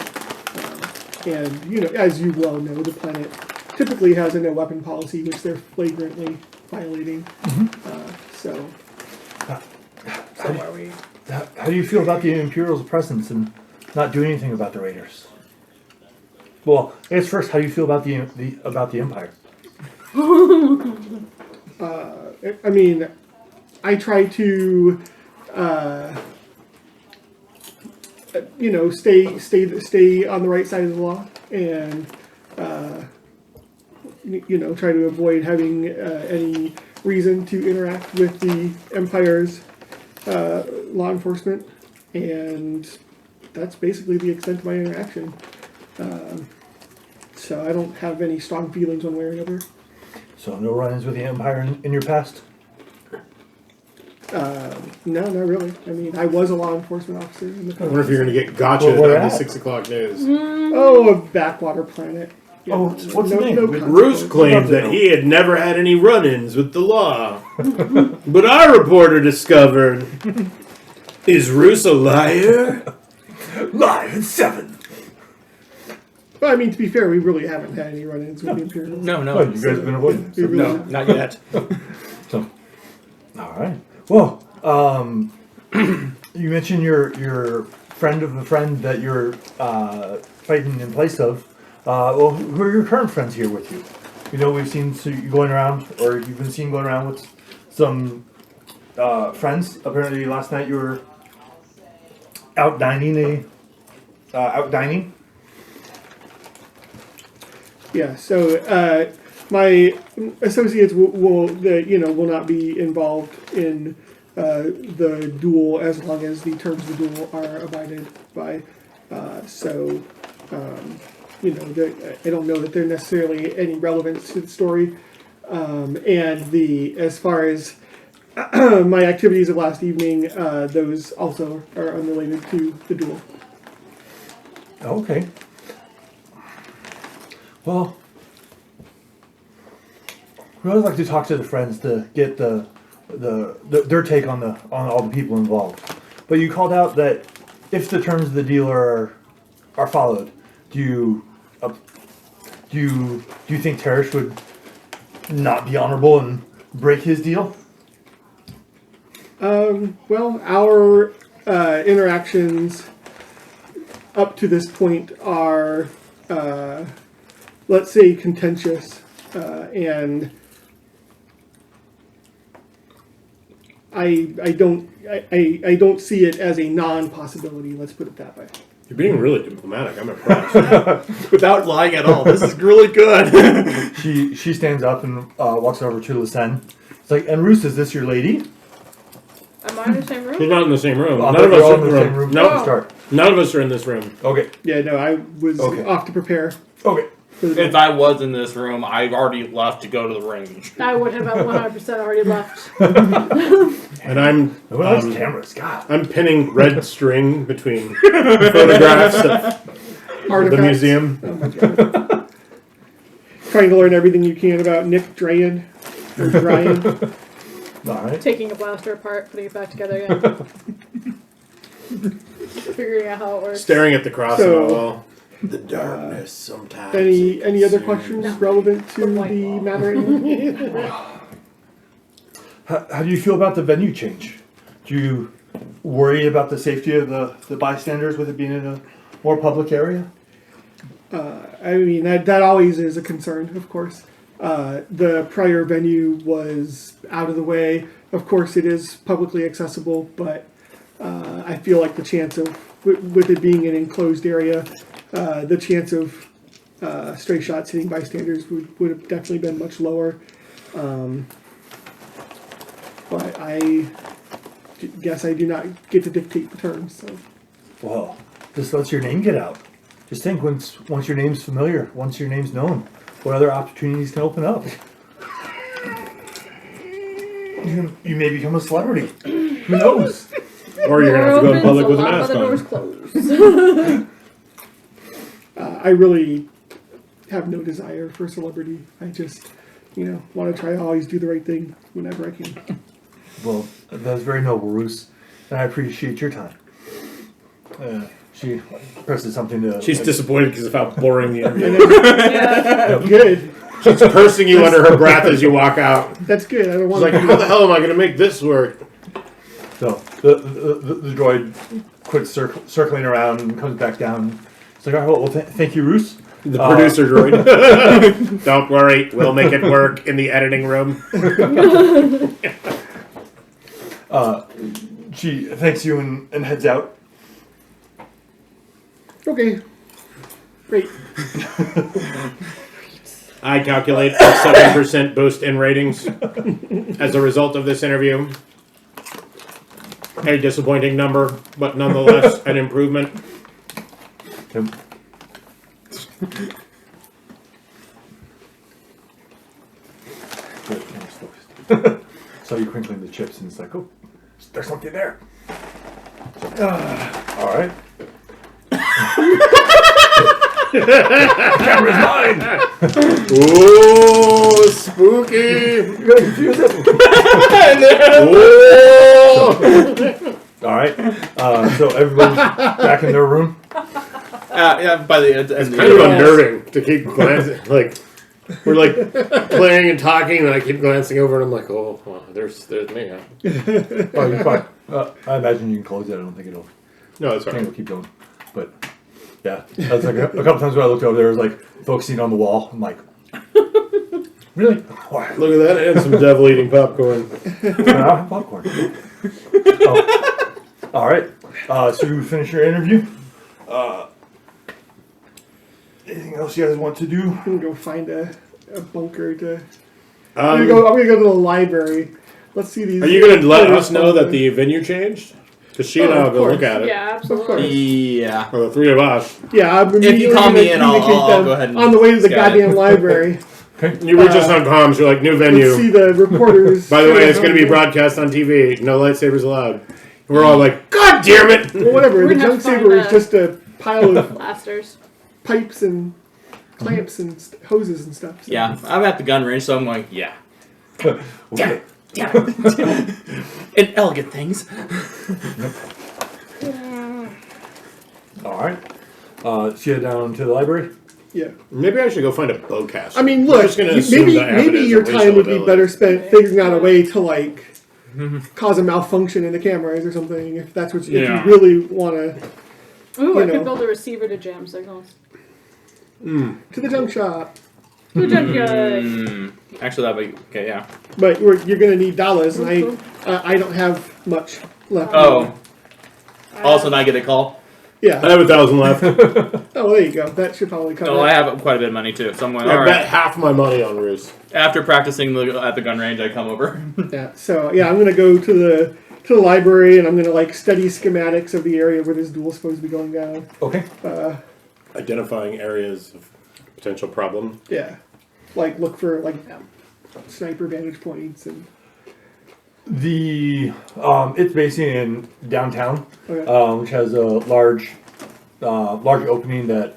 And as you well know, the planet typically has a no weapon policy, which they're flagrantly violating. So are we? How do you feel about the Imperial's presence and not doing anything about the Raiders? Well, I guess first, how do you feel about the Empire? I mean, I try to stay on the right side of the law and try to avoid having any reason to interact with the Empire's law enforcement, and that's basically the extent of my interaction. So I don't have any strong feelings one way or another. So no run-ins with the Empire in your past? No, not really. I mean, I was a law enforcement officer in the I wonder if you're going to get gotcha Well, where on the at? 6 o'clock news. Oh, a backwater planet. Yeah, Oh, what's the name? Ruce claimed that he had never had any run-ins with the law. But our reporter discovered... Is Ruce a liar? Live at 7! Well, I mean, to be fair, we really haven't had any run-ins with the Imperials. No, Oh, you guys have been avoiding We it. really no, haven't. not yet. So, all right. Well, you mentioned your friend of a friend that you're fighting in place of. Well, who are your current friends here with you? We've seen you going around, or you've been seen going around with some friends. Apparently, last night you were out dining. Yeah, so my associates will not be involved in the duel as long as the terms of the duel are abided by. I don't know that they're necessarily any relevance to the story. As far as my activities of last evening, those also are unrelated to the duel. Okay. Well, we always like to talk to the friends to get their take on all the people involved. But you called out that if the terms of the deal are followed, do you think Tarash would not be honorable and break his deal? Well, our interactions up to this point are, let's say, contentious, and I don't see it as a non-possibility. Let's put it that way. You're being really diplomatic. I'm impressed. Without lying at all. This is really good. She stands up and walks over to Lucen. It's like, and Ruce, is this your lady? Am I in the same room? He's not in the same room. None None of us all are in the same room. No, No, start. none of us are in this room. Okay. Yeah, no, I was Okay. off to prepare. Okay. For the If I was in this room, I've already left to go to the range. I would have 100% already left. And I'm No one likes cameras. God. I'm pinning red string between photographs of the artifacts. museum. Oh my God. Trying to learn everything you can about Nick Drayan. Or Dryan. All right. Taking a blaster apart, putting it back together again. Figuring out how it works. Staring at the cross So- on the wall. The darkness sometimes. Any other consumes. questions No. relevant to White the wall. matter? at hand? How do you feel about the venue change? Do you worry about the safety of the bystanders with it being in a more public area? I mean, that always is a concern, of course. The prior venue was out of the way. Of course, it is publicly accessible, but I feel like the chance of, with it being an enclosed area, the chance of stray shots hitting bystanders would have definitely been much lower. But I guess I do not get to dictate the terms. So. Well, just lets your name get out. Just think, once your name's familiar, once your name's known, what other opportunities can open up? You may become a celebrity. Who knows? Or you're gonna have to go in public with a lot of mask the doors on. closed. I really have no desire for celebrity. I just, want to try to always do the right thing whenever I can. Well, that's very noble, Ruce, and I appreciate your time. She presses something to. She's disappointed because of how boring the interview And is. then, Yeah. good. She's cursing you under her breath as you walk out. That's good. I don't She's want like, to. how the hell am I going to make this work? So the droid quits circling around and comes back down. It's like, all right, well, thank you, Ruce. The producer droid. Don't worry, we'll make it work in the editing room. She thanks you and heads out. Okay. Great. I calculate a 7% boost in ratings as a result of this interview. A disappointing number, but nonetheless an improvement. So you're crinkling the chips, and it's like, oh, there's something there. All right. Camera's mine. Ooh, spooky! You gotta confuse it. All right. So everybody's back in their room. Yeah, by the end. It's kind of unnerving to keep glancing. Like, we're like playing and talking, and I keep glancing over, and I'm like, oh, well, there's me. Huh? Oh, you're fine. I imagine you can close it. I don't think it'll. No, it's I think alright. it'll keep going. But yeah, that's like a couple times when I looked over there, it was like focusing on the wall. I'm like, really? Why? Look at that, and some devil eating popcorn. Popcorn. Oh. All right. So you finish your interview. Anything else you guys want to do? I'm gonna go find a bunker to. Um, I'm gonna go to the library. Let's see these. Are you going to let us know that the venue changed? Because she and I will of go look course. at it. Yeah, Of course. absolutely. Yeah. Or the three of us. Yeah, I'm If you immediately call me gonna in, I'll communicate them go ahead and on the way to the scout it. goddamn library. You reach us on comms, you're like, new Let's see venue. the reporters. By the way, it's going to be broadcast on TV. No lightsabers allowed. We're all like, God damn it! Well, whatever. We're The gonna junk have to find saber is a- just a pile of Blasters. pipes and clamps and hoses and stuff. So. Yeah, I'm at the gun range, so I'm going, yeah. Okay. And elegant things. All right. So you head down to the library. Yeah. Maybe I should go find a bowcaster. I mean, I'm look. just gonna assume Maybe that Abbott has your a racial time would be ability. better spent figuring out a way to like cause a malfunction in the cameras or something. If that's what you, Yeah. if you really want to. Ooh, You I know. could build a receiver to jam signals. To the junk shop. Good job, guys. Actually, that'd be okay. Yeah. But you're going to need dollars, and I don't have much left. Oh. Also, not get a call. I Yeah. have 1,000 left. Oh, well, there you go. That should probably cover No, it. I have quite a bit of money too. So I'm going. I All bet right. half my money on Ruce. After practicing at the gun range, I come over. Yeah. So yeah, I'm going to go to the library, and I'm going to like study schematics of the area where this duel's supposed to be going down. Okay. Identifying areas of potential problem. Yeah. Like look for like sniper vantage points and. It's basically in downtown, Okay. which has a large opening that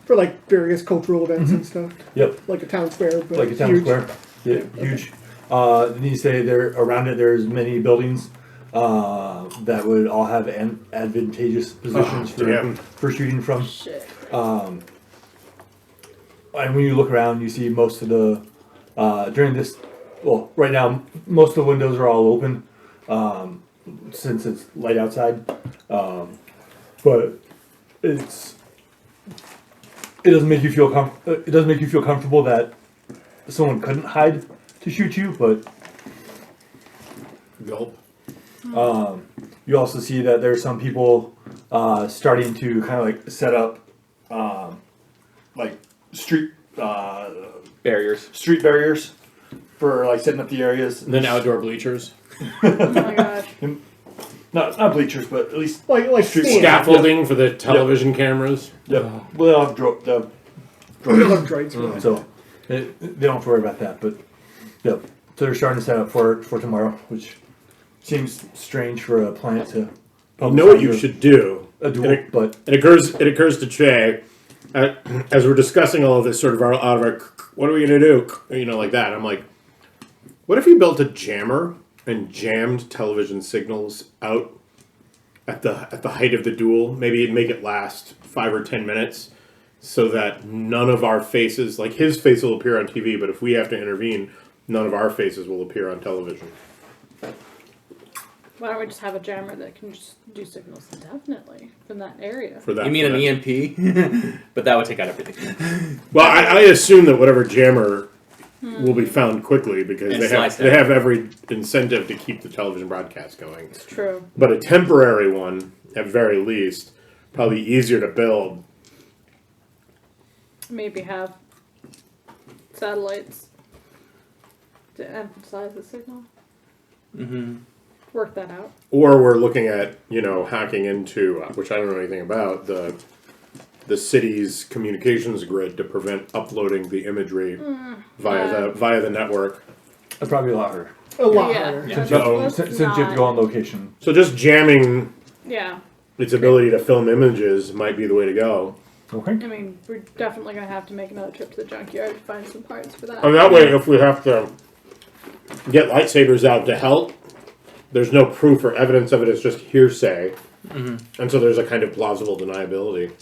For like various cultural events and stuff, yep, like a town square, but like a town huge. square, yeah, huge. Then you say there around it there's many buildings that would all have advantageous positions damn. for shooting from. Shit. And when you look around, you see most of the during this. Well, right now most of the windows are all open since it's light outside, but it doesn't make you feel it doesn't make you feel comfortable that someone couldn't hide to shoot you, but Gulp. you also see that there's some people starting to kind of like set up like street Barriers. for like setting up the areas. And then outdoor bleachers. Oh my god. Not bleachers, but at least Like Street stands. Scaffolding for the television cameras. yep. Well, they'll have I love droids for that. so they don't have to worry about that. But yep. So they're starting to set up for tomorrow, which seems strange for a planet to. You know what you should do. A duel, but It occurs to Che, as we're discussing all of this sort of out of our, what are we going to do? You know, like that. I'm like, what if you built a jammer and jammed television signals out at the height of the duel? Maybe it'd make it last 5 or 10 minutes so that none of our faces, like his face will appear on TV, but if we have to intervene, none of our faces will appear on television. Why don't we just have a jammer that can just do signals indefinitely from that area? For that, You mean for an that. EMP? But that would take out everything. Well, I assume that whatever jammer will be found quickly because And they sliced have out. every incentive to keep the television broadcast going. It's true. But a temporary one at very least. Probably easier to build. Maybe have satellites to emphasize the signal. Mm-hmm. Work that out. Or we're looking at, hacking into, which I don't know anything about, the city's communications grid to prevent uploading the imagery via the network. That's probably a lot harder. A lot Yeah. harder. Yeah. Since you have to go on location. So just jamming Yeah. its ability to film images might be the way to go. Okay. I mean, we're definitely going to have to make another trip to the junkyard to find some parts for that. And that way, if we have to get lightsabers out to help, there's no proof or evidence of it, it's just hearsay. Mm-hmm. And so there's a kind of plausible deniability.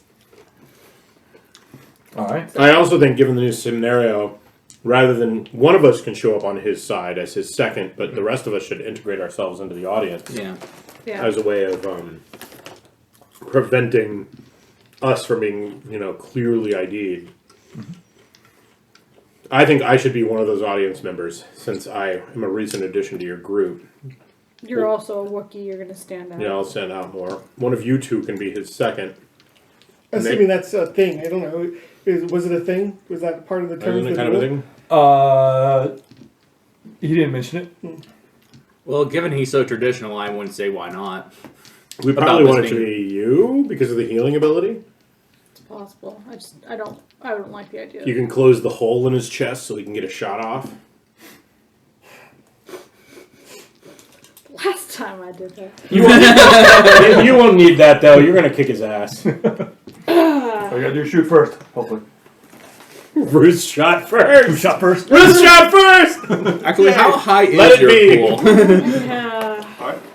All right. I also think, given the new scenario, rather than one of us can show up on his side as his second, but the rest of us should integrate ourselves into the audience Yeah. Yeah. as a way of preventing us from being, clearly ID'd. I think I should be one of those audience members, since I am a recent addition to your group. You're also a Wookiee. You're going to stand out. Yeah, I'll stand out more. One of you two can be his second. Assuming that's a thing. I don't know. Was it a thing? Was that part of the terms? Isn't it of kind the of a deal? thing? He didn't mention it. Well, given he's so traditional, I wouldn't say why not. We About probably this want it to being- be you because of the healing ability. It's possible. I don't like the idea. You can close the hole in his chest so he can get a shot off. Last time I did that. You won't need that though. You're gonna kick his ass. All you gotta do is shoot first, hopefully. Bruce shot Who first. shot first? Bruce shot first. Actually, how high Let is it your be. pool? Yeah.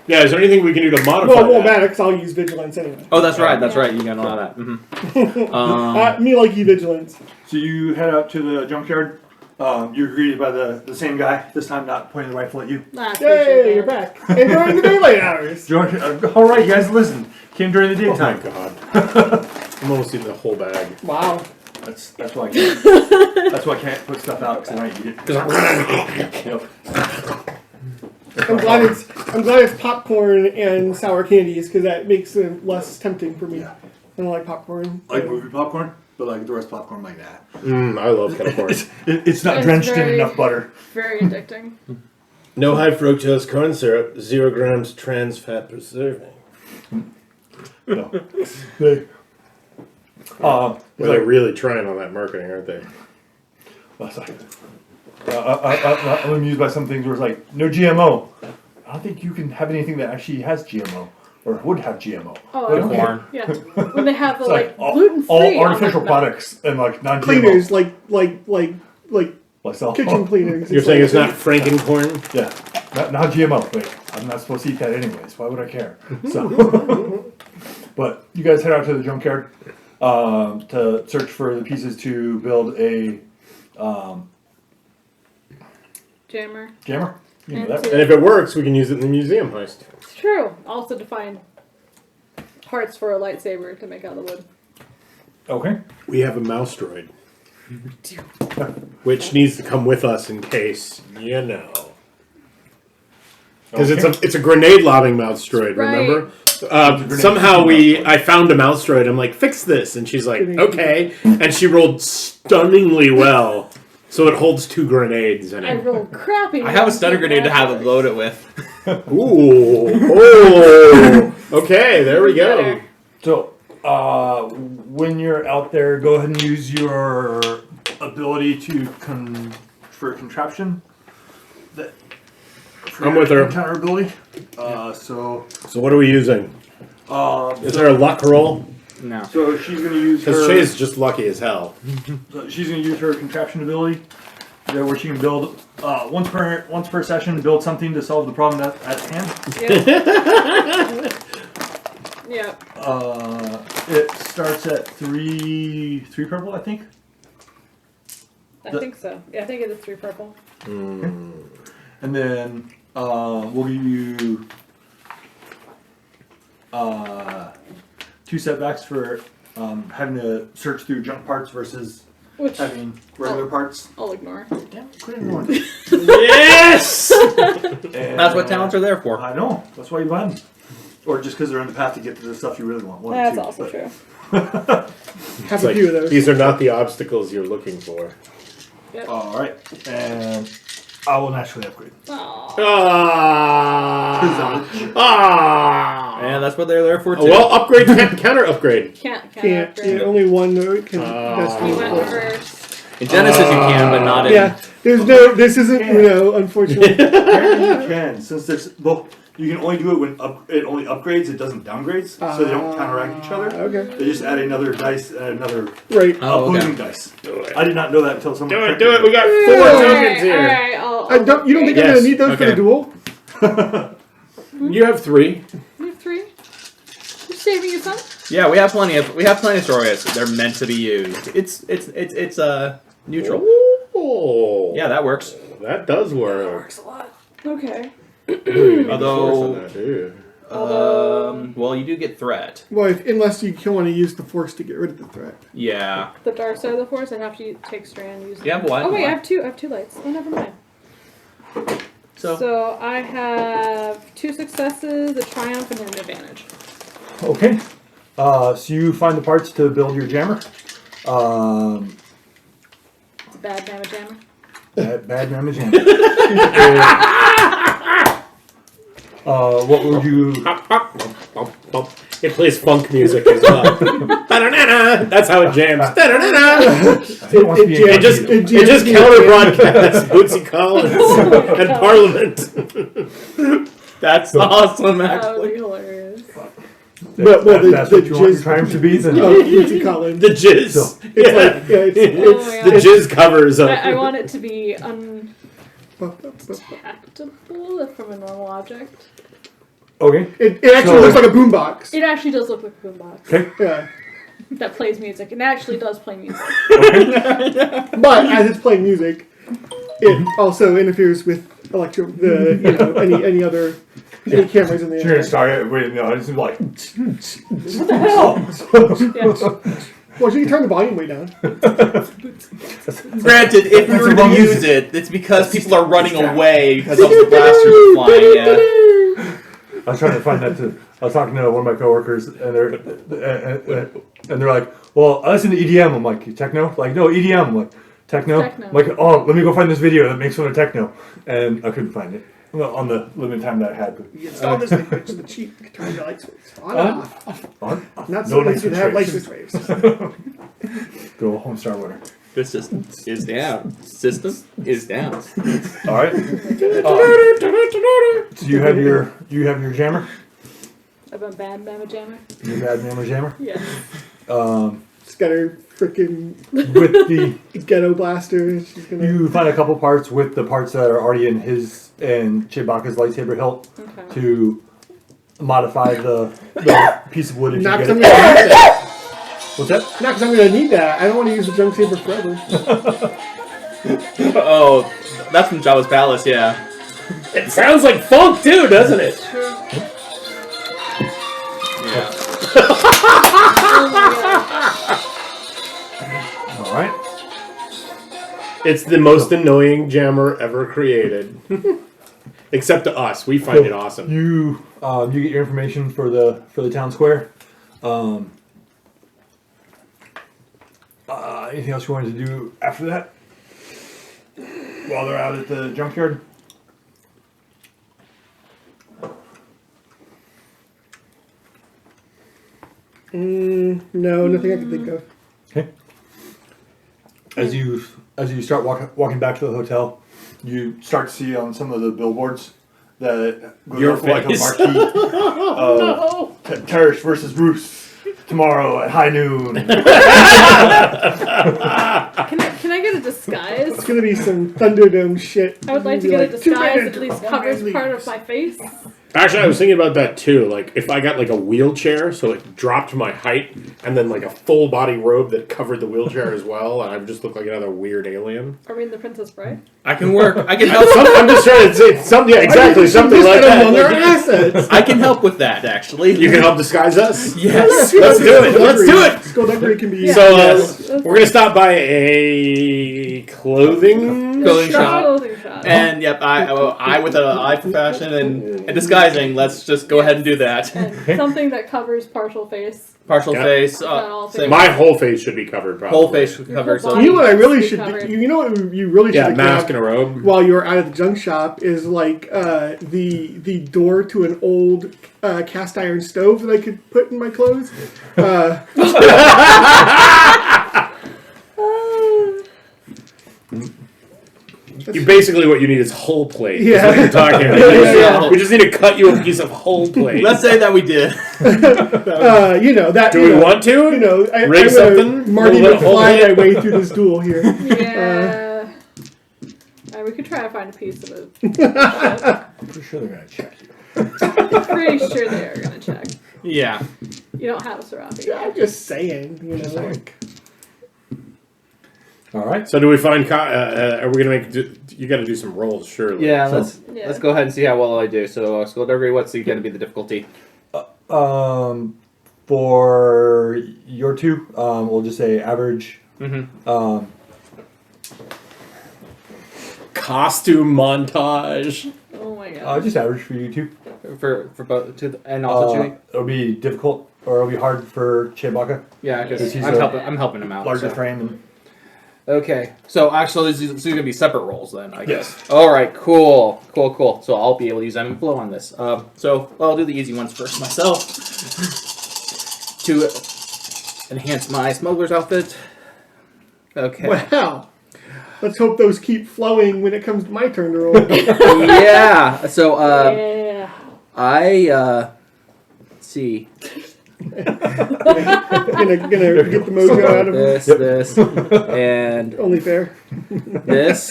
Yeah. Is there anything we can do to modify Well, it won't that? matter because I'll use vigilance anyway. Oh, that's right. That's right. You can allow that. Mm-hmm. Me like you vigilance. So you head out to the junkyard. You're greeted by the same guy, this time not pointing the rifle at you. I appreciate Yay, that. you're back. And during the daylight hours. All right, you guys, listen. Came during the Oh my daytime. god. I'm almost eating the whole bag. Wow. That's why I can't. That's why I can't put stuff out because I might eat it. Because I'm running. Yep. I'm glad it's popcorn and sour candies because that makes it less tempting for me. I don't like popcorn. Like movie popcorn, but like the rest popcorn like that. I love kettle corn. It's not It's drenched in very- enough butter. Very addicting. No high fructose corn syrup, 0 grams trans fat preserving. No. They, They're really trying on that marketing, aren't they? I'm amused by some things where it's like, no GMO. I don't think you can have anything that actually has GMO or would have GMO. Oh, But okay. corn. Yeah. When they have the It's like gluten free. all artificial products and like non-GMO. Cleaners, like Myself. kitchen cleaners. You're saying it's not frankencorn? Yeah, not GMO. Wait, I'm not supposed to eat that anyways. Why would I care? So, but you guys head out to the junkyard to search for the pieces to build a Jammer. jammer. You know And that. to- And if it works, we can use it in the museum heist. It's true. Also to find parts for a lightsaber to make out of the wood. Okay. We have a mouse droid. Which needs to come with us in case, Because it's a grenade lobbing mouse droid, Right. remember? grenade Somehow shooting I found a mouse droid. I'm like, fix this, and she's like, okay, and she rolled stunningly well, so it holds 2 grenades in I it. rolled crappy. I have a ones stunner with grenade to have it that. load it with. Ooh, oh, okay, there we go. So, when you're out there, go ahead and use your ability to for contraption. I'm with her. Counter ability. So what are we using? Is there a luck roll? No. So she's gonna use Because her. Shay's just lucky as hell. So she's gonna use her contraption ability, where she can build once per session, build something to solve the problem at hand. Yeah. It starts at three purple, I think. I think so. Yeah, I think it is 3 purple. And then we'll give you 2 setbacks for having to search through junk parts versus Which having regular parts. I'll ignore. Yeah, quit ignoring. Yes! And That's what talents are there for. I know. That's why you buy them. or just because they're on the path to get to the stuff you really want. One or That's two, also but- true. Have It's a like, few of those. these are not the obstacles you're looking for. Yep. All right, and I will naturally upgrade. Aw. Ah! And that's what they're there for too. Well, upgrade can't counter upgrade. Can't Can't. upgrade. Yeah, only one can. That's He the went one. first. in Genesis you can, but not in. Yeah, there's no. This isn't. Unfortunately. Apparently you can, since there's you can only do it when it only upgrades. It doesn't downgrades, so they don't counteract each other. Okay. They just add another dice, and another Right. Oh, opposing okay. dice. I did not know that until someone. Do it, corrected do it. me. We got 4 tokens here. Alright, You don't think I'm Yes. gonna need those for Okay. the duel? You have 3. You have 3? You're saving your son? Yeah, we have plenty of stories. They're meant to be used. It's neutral. Oh. Yeah, that works. That does work. A lot. Okay. Although, Although- well, you do get threat. Well, unless you want to use the force to get rid of the threat. Yeah. The dark side of the force, I'd have to take strand. Use You have one. Oh wait, I have 2. I have 2 lights. Oh, never mind. So I have 2 successes, a triumph, and an advantage. Okay. So you find the parts to build your jammer. It's a bad damage jammer. Bad damage jammer. What would you? It plays funk music as well. Da-da-da-da. That's how it jams. Da-da-da-da. It just counter broadcasts Bootsy Collins and Parliament. That's awesome, That would actually. be hilarious. Well, That's what you want your triumph to be. Then. Bootsy Collins. The jizz. It's like, yeah, it's Oh my The god. jizz covers of. I want it to be untactable from a normal object. Okay. it actually looks like a boombox. It actually does look like a boombox. Okay. Yeah. That plays music. It actually does play music. But as it's playing music, it also interferes with any other cameras in the You're gonna start it with it's like. What the hell? Yeah. Well, you can turn the volume way down. Granted, if we That's were the to wrong use music. it, it's because people are running away because all the blasters are flying. Yeah. I was trying to find that too. I was talking to one of my coworkers, and they're like, "Well, I listen to EDM." I'm like, "Techno?" Like, no, EDM. I'm like, "Techno?" Techno. I'm like, "Oh, let me go find this video that makes fun of techno," and I couldn't find it. Well, on the limited time that I had. You install this thing to the cheap, you can turn the light switch on and off. On? Not No so light that you can switch have light waves. switch waves. Go home star winner. The system is down. System is down. All right. So you have your jammer, I'm a bad damage jammer. your bad jammer. Yeah. She's got her freaking With the ghetto blaster. And she's gonna. you find a couple parts with the parts that are already in his and Chewbacca's lightsaber hilt Okay. to modify the piece of wood if Not you because get I'm it. gonna need that. What's that? Not because I'm gonna need that. I don't want to use the junk saber forever. Oh, that's from Jabba's palace. Yeah. It sounds like funk too, doesn't it? Yeah. Oh my god. All right. It's the most annoying jammer ever created. Except to us, we find it awesome. You get your information for the town square. Anything else you wanted to do after that? While they're out at the junkyard? No, nothing I can think of. Okay. As you start walking back to the hotel, you start to see on some of the billboards that Your goes up like a face. marquee. Tarash versus Ruce tomorrow at high noon. Can I get a disguise? It's gonna be some Thunderdome shit. I would like to Be get a like, 2 disguise minutes, that at least 1 covers man part leaves. of my face. Actually, I was thinking about that too. Like, if I got like a wheelchair, so it dropped my height, and then like a full body robe that covered the wheelchair as well, and I just look like another weird alien. Are we in the Princess Bride? I can work. I can help. I'm just trying to say something. Yeah, exactly, something like On their that. assets. I can help with that. Actually, You can help disguise us. Yes. Let's do it. Let's do it. Skullduggery can be. Yeah. So Yes. we're gonna stop by a clothing Clothing shop. Clothing shop. And yep, I with an eye for fashion and disguising. Let's just go ahead and do that. And something that covers partial face. Partial Yep. face. Not all Same. My whole face should be covered, probably. Whole face Your covered. whole So body. You know what I really Be should covered. do? You know what you really should Yeah, have mask and a robe. while you're out at the junk shop is like the door to an old cast iron stove that I could put in my clothes. You basically what you need is whole plate. Yeah. Is what you're talking about. Yeah. We just need to cut you a piece of whole plate. let's say that we did. You know that. Do you we know, want to? You know, Rig I'm gonna something? Marty Hold it- hold McFly it. my way through this duel here. Yeah. We could try to find a piece of it. I'm pretty sure they're gonna check you. Pretty sure they are gonna check. Yeah. You don't have a Serapi. I'm just saying. You know, like, All right. So do we find? Are we gonna make? You got to do some rolls, surely. Yeah. So- Let's go ahead and see how well I do. So, Skullduggery, what's going to be the difficulty? For your two, we'll just say average. Mm-hmm. Costume montage. Oh my god. Just average for you two. For both and also Chewy. It'll be difficult or it'll be hard for Chewbacca. Yeah, because he's I'm helping him out. Larger so. frame. And Okay, so actually, these are going to be separate rolls then, I guess. Yes. All right, cool. So I'll be able to use M and Flow on this. So I'll do the easy ones first myself to enhance my smuggler's outfit. Okay. wow. Let's hope those keep flowing when it comes to my turn to roll. Yeah. So Yeah. let's see. gonna get the mojo out of This, Yep. this, and Only fair. this.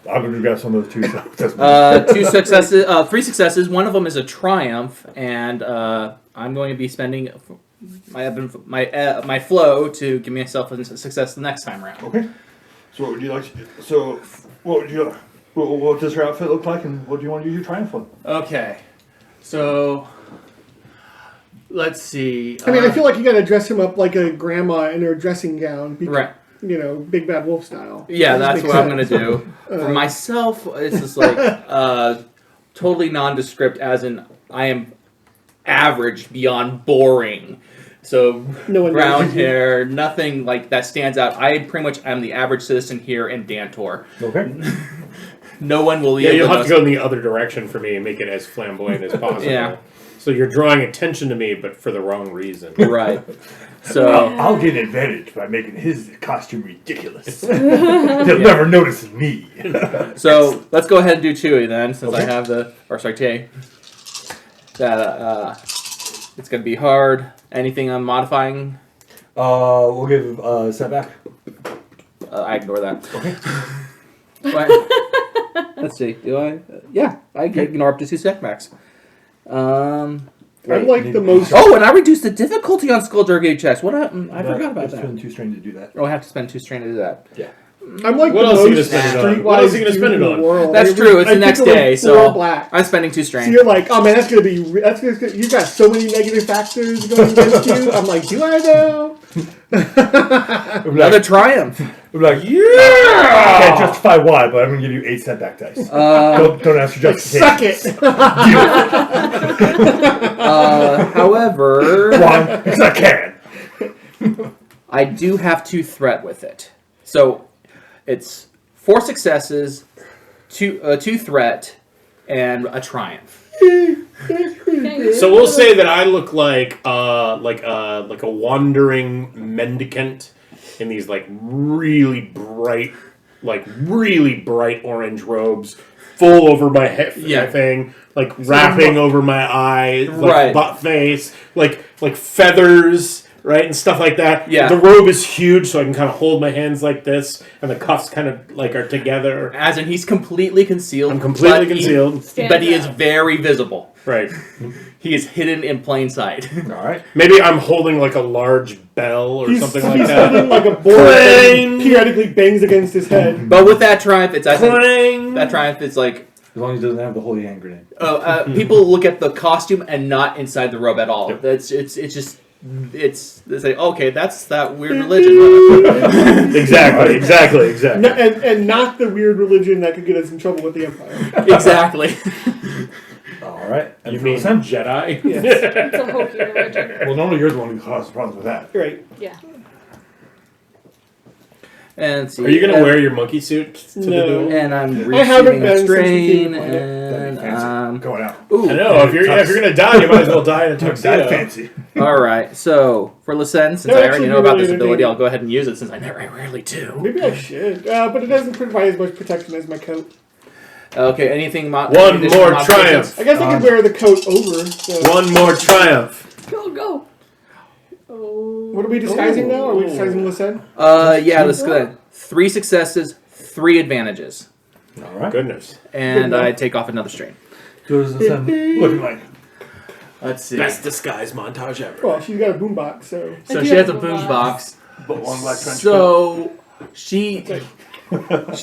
I'm gonna grab some of those two. Two successes, 3 successes. One of them is a triumph, and I'm going to be spending my flow to give myself a success the next time around. Okay. So what would you like? So what would you? What does your outfit look like, and what do you want to use your triumph on? Okay, so let's see. I mean, I feel like you gotta dress him up like a grandma in her dressing gown. Because, Right. You know, Big Bad Wolf style. Yeah, That that's makes what I'm sense. gonna do. For myself, it's just like totally nondescript, as in I am average beyond boring. So No one brown knows you. hair, nothing like that stands out. I pretty much am the average citizen here in Dantor. Okay. No one will Yeah, be you'll able have to go in the other direction for me and make it as flamboyant as possible. Yeah. So you're drawing attention to me, but for the wrong reason. Right. So I'll get an advantage by making his costume ridiculous. They'll never notice me. so let's go ahead and do Chewy then, since I Okay. have Tay. That it's gonna be hard. Anything I'm modifying, We'll give setback. I ignore that. Okay. But, let's see. Do I? Yeah, I can ignore up to 2 setbacks. I'm like the most. Oh, and I reduced the difficulty on Skullduggery checks. What? I forgot about that. Spend 2 strain to do that. Oh, I have to spend 2 strain to do that. Yeah. I'm like What the else are you most gonna spend it on? streetwise What else are you gonna dude spend it in the on? world. That's true. It's the next pick, like, day, 4 so black. I'm spending 2 So strain. you're like, oh man, you've got so many negative factors going against you. I'm like, do I though? Another triumph. I'm like, I can't justify why, but I'm gonna give you 8 setback dice. Don't ask for Like, suck justification. it. However, Why? Because I can. I do have to threat with it. So it's 4 successes, 2 threat, and a triumph. So we'll say that I look like a wandering mendicant in these really bright orange robes, full over my head, Yeah. thing, like wrapping over my eyes, like Right. butt face, like feathers. Right, and stuff like that. Yeah. The robe is huge, so I can kind of hold my hands like this, and the cuffs kind of are together. As in, he's completely concealed. I'm completely but he- concealed. but he is Stands out. very visible. Right. He is hidden in plain sight. All right. Maybe I'm holding like a large bell or something like he's that. holding like a board that periodically bangs against his head. But with that triumph, it's as in, Clang! that triumph is like As long as he doesn't have the holy hand grenade. people look at the costume and not inside the robe at all. It's just they say, okay, that's that weird religion. Exactly. And not the weird religion that could get us in trouble with the Empire. Exactly. All right. And You for mean Listen, Jedi? Yes. It's a hokey religion. well, normally you're the one who causes problems with that. Right. Yeah. And see, Are you gonna wear your monkey suit to the No. duel? And I'm I haven't receiving a been since we strain, came to find it. That'd and be fancy. Going out. ooh. I know. If you're gonna die, you might as well die in a That tuxedo. fancy. All right. So for Lysen, since That I would already actually know be about really this ability, entertaining. I'll go ahead and use it since I rarely do. Maybe I should, but it doesn't provide as much protection as my coat. Okay. Anything? One additional more modifications? triumph. I guess I could wear the coat over. So. One more triumph. Go. Oh. What are we disguising now? Are we disguising Lysen? Yeah. Let's go ahead. 3 successes, 3 advantages, All right. Goodness. and enough. I take off another strain. So what does the sun looking like? Let's see. Best disguise montage ever. Well, she's got a boombox, so. So I she do has a have boom boombox. box. But long black trench coat. So she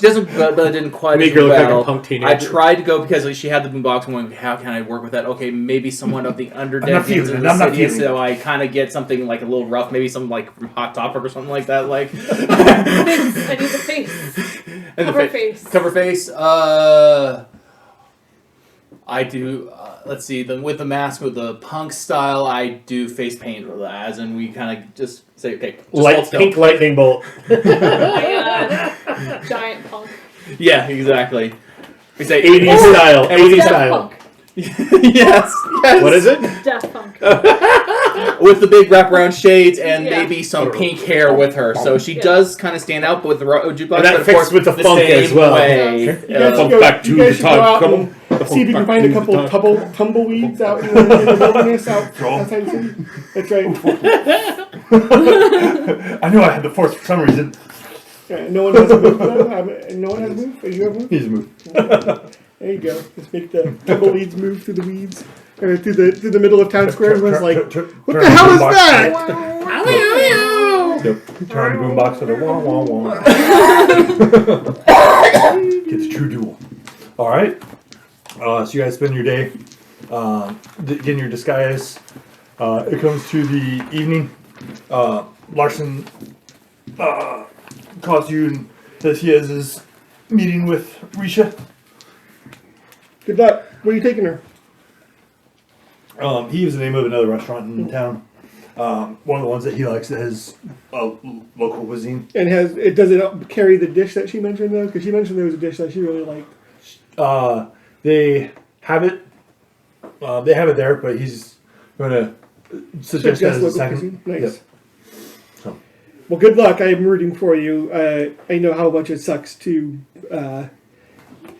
doesn't, but it didn't quite Make as her look like well. a punk I teenager. tried to go because she had the boombox. I'm going, how can I work with that? Okay, maybe someone of the underdead not games feeling in it. I'm the not city, feeling so I kind of get something like a little rough, maybe something like from Hot Topic or something like that. Like Face. I need the face. and Cover the face. cover face. I do. Let's see. With the mask, with the punk style, I do face paint, as in we kind of just say, okay, just hold still. Pink lightning bolt. Oh my god. Giant punk. Yeah, exactly. We say 80s style. and we 80s Death style. punk. yes. What is it? Death punk. With the big wraparound shades and Yeah. maybe some pink hair with her, so she Yeah. does kind of stand out. But with the jukebox, And that but of fits course, with the funk same as well. way. You guys should Back to you guys the should go time. out Come and on. see if you can find a couple tumbleweeds out in the wilderness outside the city. That's right. I knew I had the force for some reason. Yeah, no one has a move. No one has a move. You have a move. He's moved. There you go. Let's make the tumbleweeds move through the weeds or through the middle of town square. Everyone's like, "What the hell is that?" Yep. Turn the boombox with a wah wah wah. Get the true duel. All right. So you guys spend your day getting your disguise. It comes to the evening. Larson calls you and says he has his meeting with Risha. Good luck. Where are you taking her? He gives the name of another restaurant in town. One of the ones that he likes that has local cuisine. And does it carry the dish that she mentioned though? Because she mentioned there was a dish that she really liked. They have it. They have it there, but he's going to suggest that as a local second. cuisine. Nice. Yep. So. Well, good luck. I am rooting for you. I know how much it sucks to have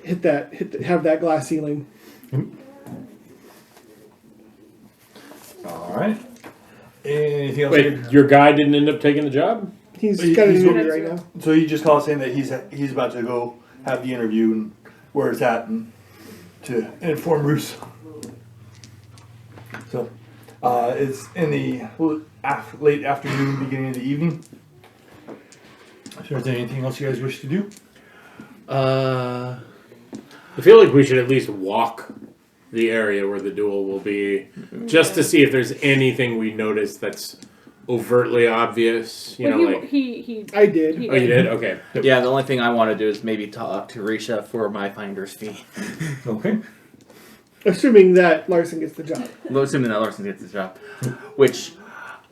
that glass ceiling. All right. Anything else? Wait, your guy didn't end up taking the job? He's He's got an going- interview right now. So he just called saying that he's about to go have the interview and where it's at and to inform Ruce. So it's in the late afternoon, beginning of the evening. If there's anything else you guys wish to do, I feel like we should at least walk the area where the duel will be, just to see if there's anything we notice that's overtly obvious. You know, like he I did. he oh, you did? Okay. Yeah, the only thing I want to do is maybe talk to Risha for my finder's fee. okay. Assuming that Larson gets the job. Well, assuming that Larson gets the job, which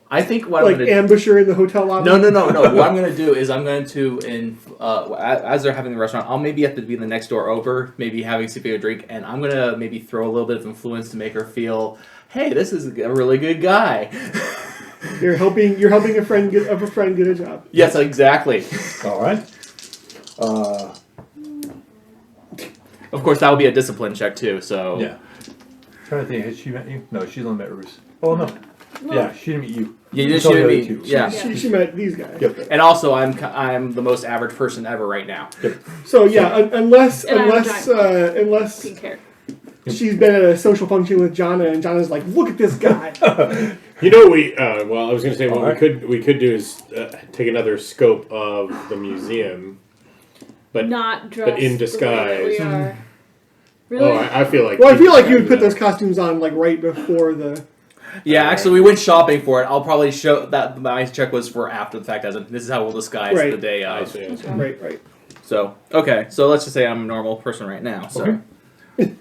I think what Like I'm gonna ambush her in the hotel lobby? No. What I'm going to do is I'm going to, as they're having the restaurant, I'll maybe have to be the next door over, maybe having sipping a drink, and I'm going to maybe throw a little bit of influence to make her feel, hey, this is a really good guy. You're helping a friend get a job. Yes, exactly. All right. Of course, that will be a discipline check too. So Yeah. Trying to think, has she met you? No, she's only met Ruce. Oh no. Yeah, she didn't meet you. Yeah, You you saw the should other be. two. Yeah. She met these guys. Yep. And also, I'm the most average person ever right now. So yeah, unless And I have a unless pink hair. she's been at a social function with Jonna and Jonna's like, look at this guy. You know, well, I was going to say what Alright. we could do is take another scope of the museum, but Not dressed in the way that we disguise. are. Really? oh, I feel like Well, I feel like you would put those costumes on like right before the. Yeah, actually, we went shopping for it. I'll probably show that my check was for after the fact, as in this is how we'll disguise Right. the day I of. see. Right. So, okay, so let's just say I'm a normal person right now. So, Okay.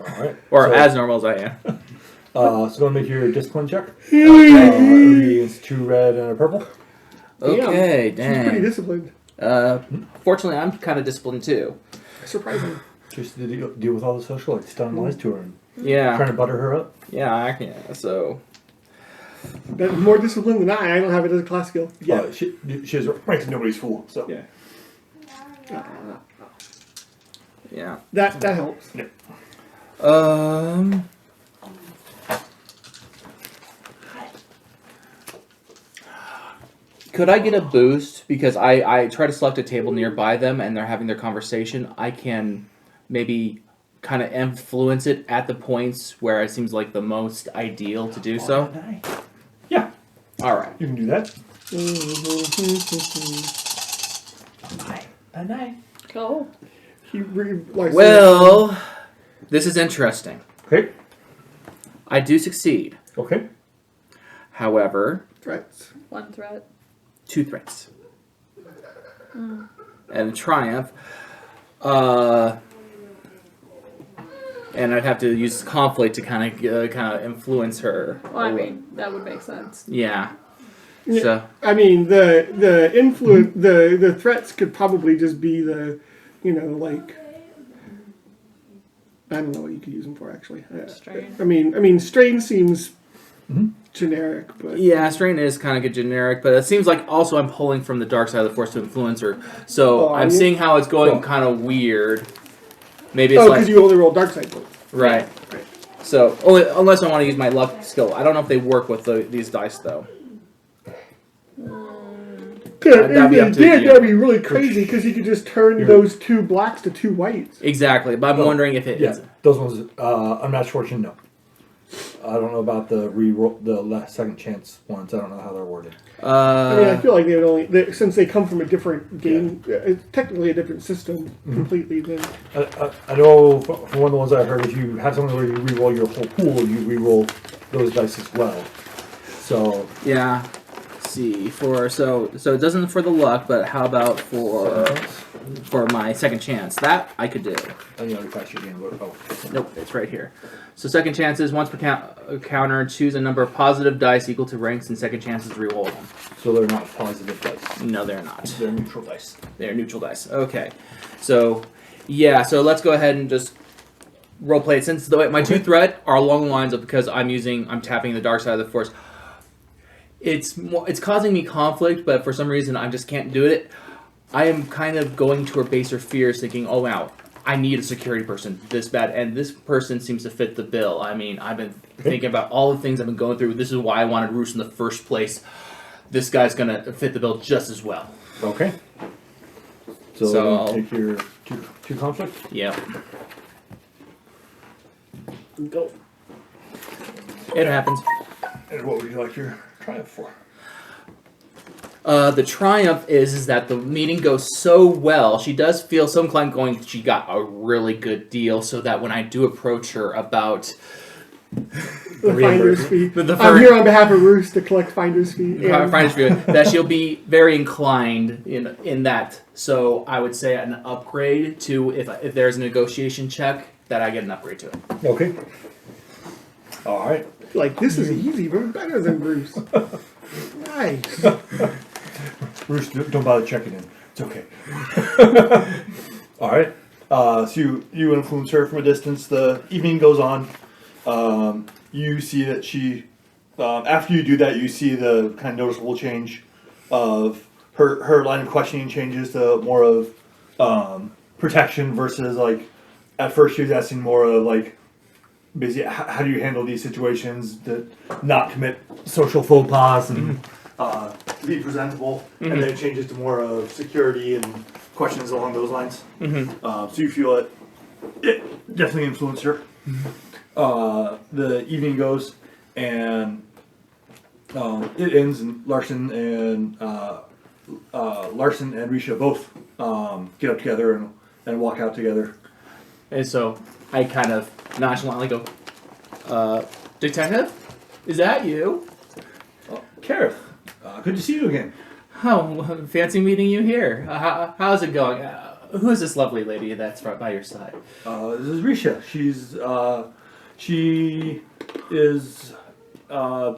All right. or So, as normal as I am. so go make your discipline check. Against 2 red and a purple. Okay, She's pretty dang. disciplined. Fortunately, I'm kind of disciplined too. Surprising. Just to deal with all the social, like telling lies to her and Yeah, trying to butter her up. yeah. So, That's more disciplined than I. I don't have it as a class skill. Yeah. She has right to nobody's fool. So Yeah. yeah. That helps. Could I get a boost because I try to select a table nearby them and they're having their conversation? I can maybe kind of influence it at the points where it seems like the most ideal to do so. yeah, All right. you can do that. Cool. He really likes Well, this is interesting. Okay. I do succeed. Okay. However, threats. 1 threat. 2 threats. And a triumph. And I'd have to use conflict to kind of influence her. Well, I mean, that would make sense. Yeah. Yeah. So I mean, the influence, the threats could probably just be the, like, I don't know what you could use them for actually. Strain. I mean, strain seems generic, but yeah, strain is kind of generic, but it seems like also I'm pulling from the dark side of the force to influence her. So Oh, I'm are you? seeing how it's going Well- kind of weird. Maybe it's because like you only roll dark side points. right. Right. So only unless I want to use my luck skill. I don't know if they work with these dice though. If That'd be they up to did, you. that'd be really crazy because you could just turn those 2 blacks to 2 whites. Exactly, but I'm Well, wondering if it Yeah, is. those ones. Unmatched fortune. No. I don't know about the reroll, the last second chance ones. I don't know how they're worded. I mean, I feel like since they come from a different game, it's technically a different system completely. Then I know from one of the ones I heard, if you have something where you reroll your whole pool, you reroll those dice as well. So Yeah. Let's see so it doesn't for the luck, but how about for my second chance? That I could do. I need to pass your game. Oh, Nope, it's right here. So second chances, once per counter, choose a number of positive dice equal to ranks, and second chances reroll them. so they're not positive dice. No, they're not. They're neutral dice. They're neutral dice. Okay. So, yeah, so let's go ahead and just roleplay it. Since my 2 threat are along the lines of because I'm tapping the dark side of the force. It's causing me conflict, but for some reason I just can't do it. I am kind of going to her baser fears, thinking, oh wow, I need a security person this bad, and this person seems to fit the bill. I mean, I've been thinking about all the things I've been going through. This is why I wanted Ruce in the first place. This guy's gonna fit the bill just as well. Okay. So, So- take your two conflict. Yep. go. It happens. And what would you like your triumph for? The triumph is that the meeting goes so well. She does feel so inclined going, she got a really good deal, so that when I do approach her about The finder's fee. The I'm here on behalf of Ruce to collect finder's fee. and- that she'll be very inclined in that. So I would say an upgrade to if there's a negotiation check, that I get an upgrade to it. Okay. All right. Like, this is easy, but better than Bruce. Nice. Bruce, don't bother checking in. It's okay. All right. So you influence her from a distance. The evening goes on. You see that she, after you do that, you see the kind of noticeable change of her line of questioning changes to more of protection versus like at first she was asking more of like basically how do you handle these situations that not commit social faux pas and to be presentable, and then it changes to more of security and questions along those lines. So you feel it definitely influenced her. The evening goes, and it ends, and Larson and Risha both get up together and walk out together. And so I kind of nonchalantly go, detective? Is that you? Oh, Kareth, good to see you again. Oh, fancy meeting you here. How's it going? Who is this lovely lady that's right by your side? This is Risha. She is a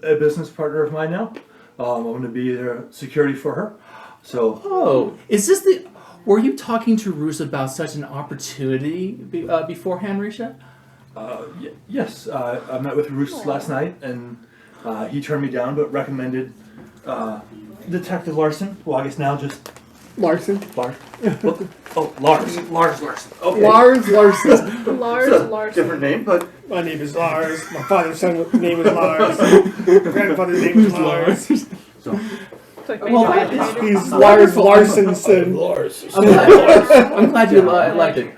business partner of mine now. I'm going to be their security for her. So. Oh, is this the? Were you talking to Ruce about such an opportunity beforehand, Risha? Yes, I met with Ruce last night, and he turned me down, but recommended Detective Larson. Well, I guess now just Larson. Lars. Lars Larson. Okay. Lars Larson. Lars It's a Larson. different name, but My name is Lars. My father's son's name is Lars. My grandfather's name is Lars. so. It's like Well, manufactured. He's Lars Larsonson. I'm glad you liked it.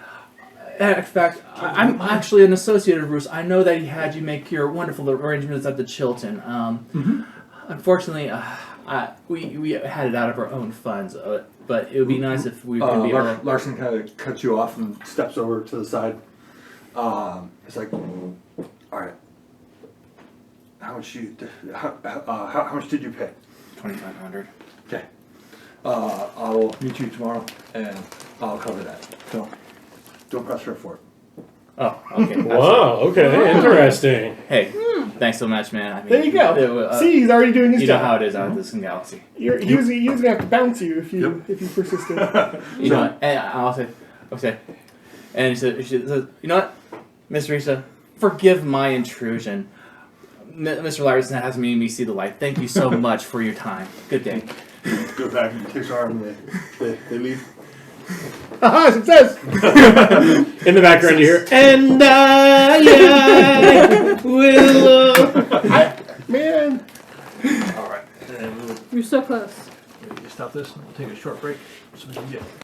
In fact, I'm actually an associate of Ruce. I know that he had you make your wonderful arrangements at the Chilton. Unfortunately, we had it out of our own funds, but it would be nice if we could be able to... Larson kind of cuts you off and steps over to the side. It's like, all right. How much did you pay? 2,500. Okay. I'll meet you tomorrow, and I'll cover that. So, don't press her for it. Oh, okay. Wow. Okay. Interesting. Hey, thanks so much, man. I mean, There you go. it, See, he's already doing his you know job. how it is out of this galaxy. He was gonna have to bounce you if you persisted. You know what? And I'll say, okay. And she says, you know what, Miss Risa, forgive my intrusion. Mr. Larson has made me see the light. Thank you so much for your time. Good day. Go back and takes her arm, and they leave. Haha, success! In the background, you hear, and I will. Man. All right. And You're so close. we'll stop this, and we'll take a short break so we can get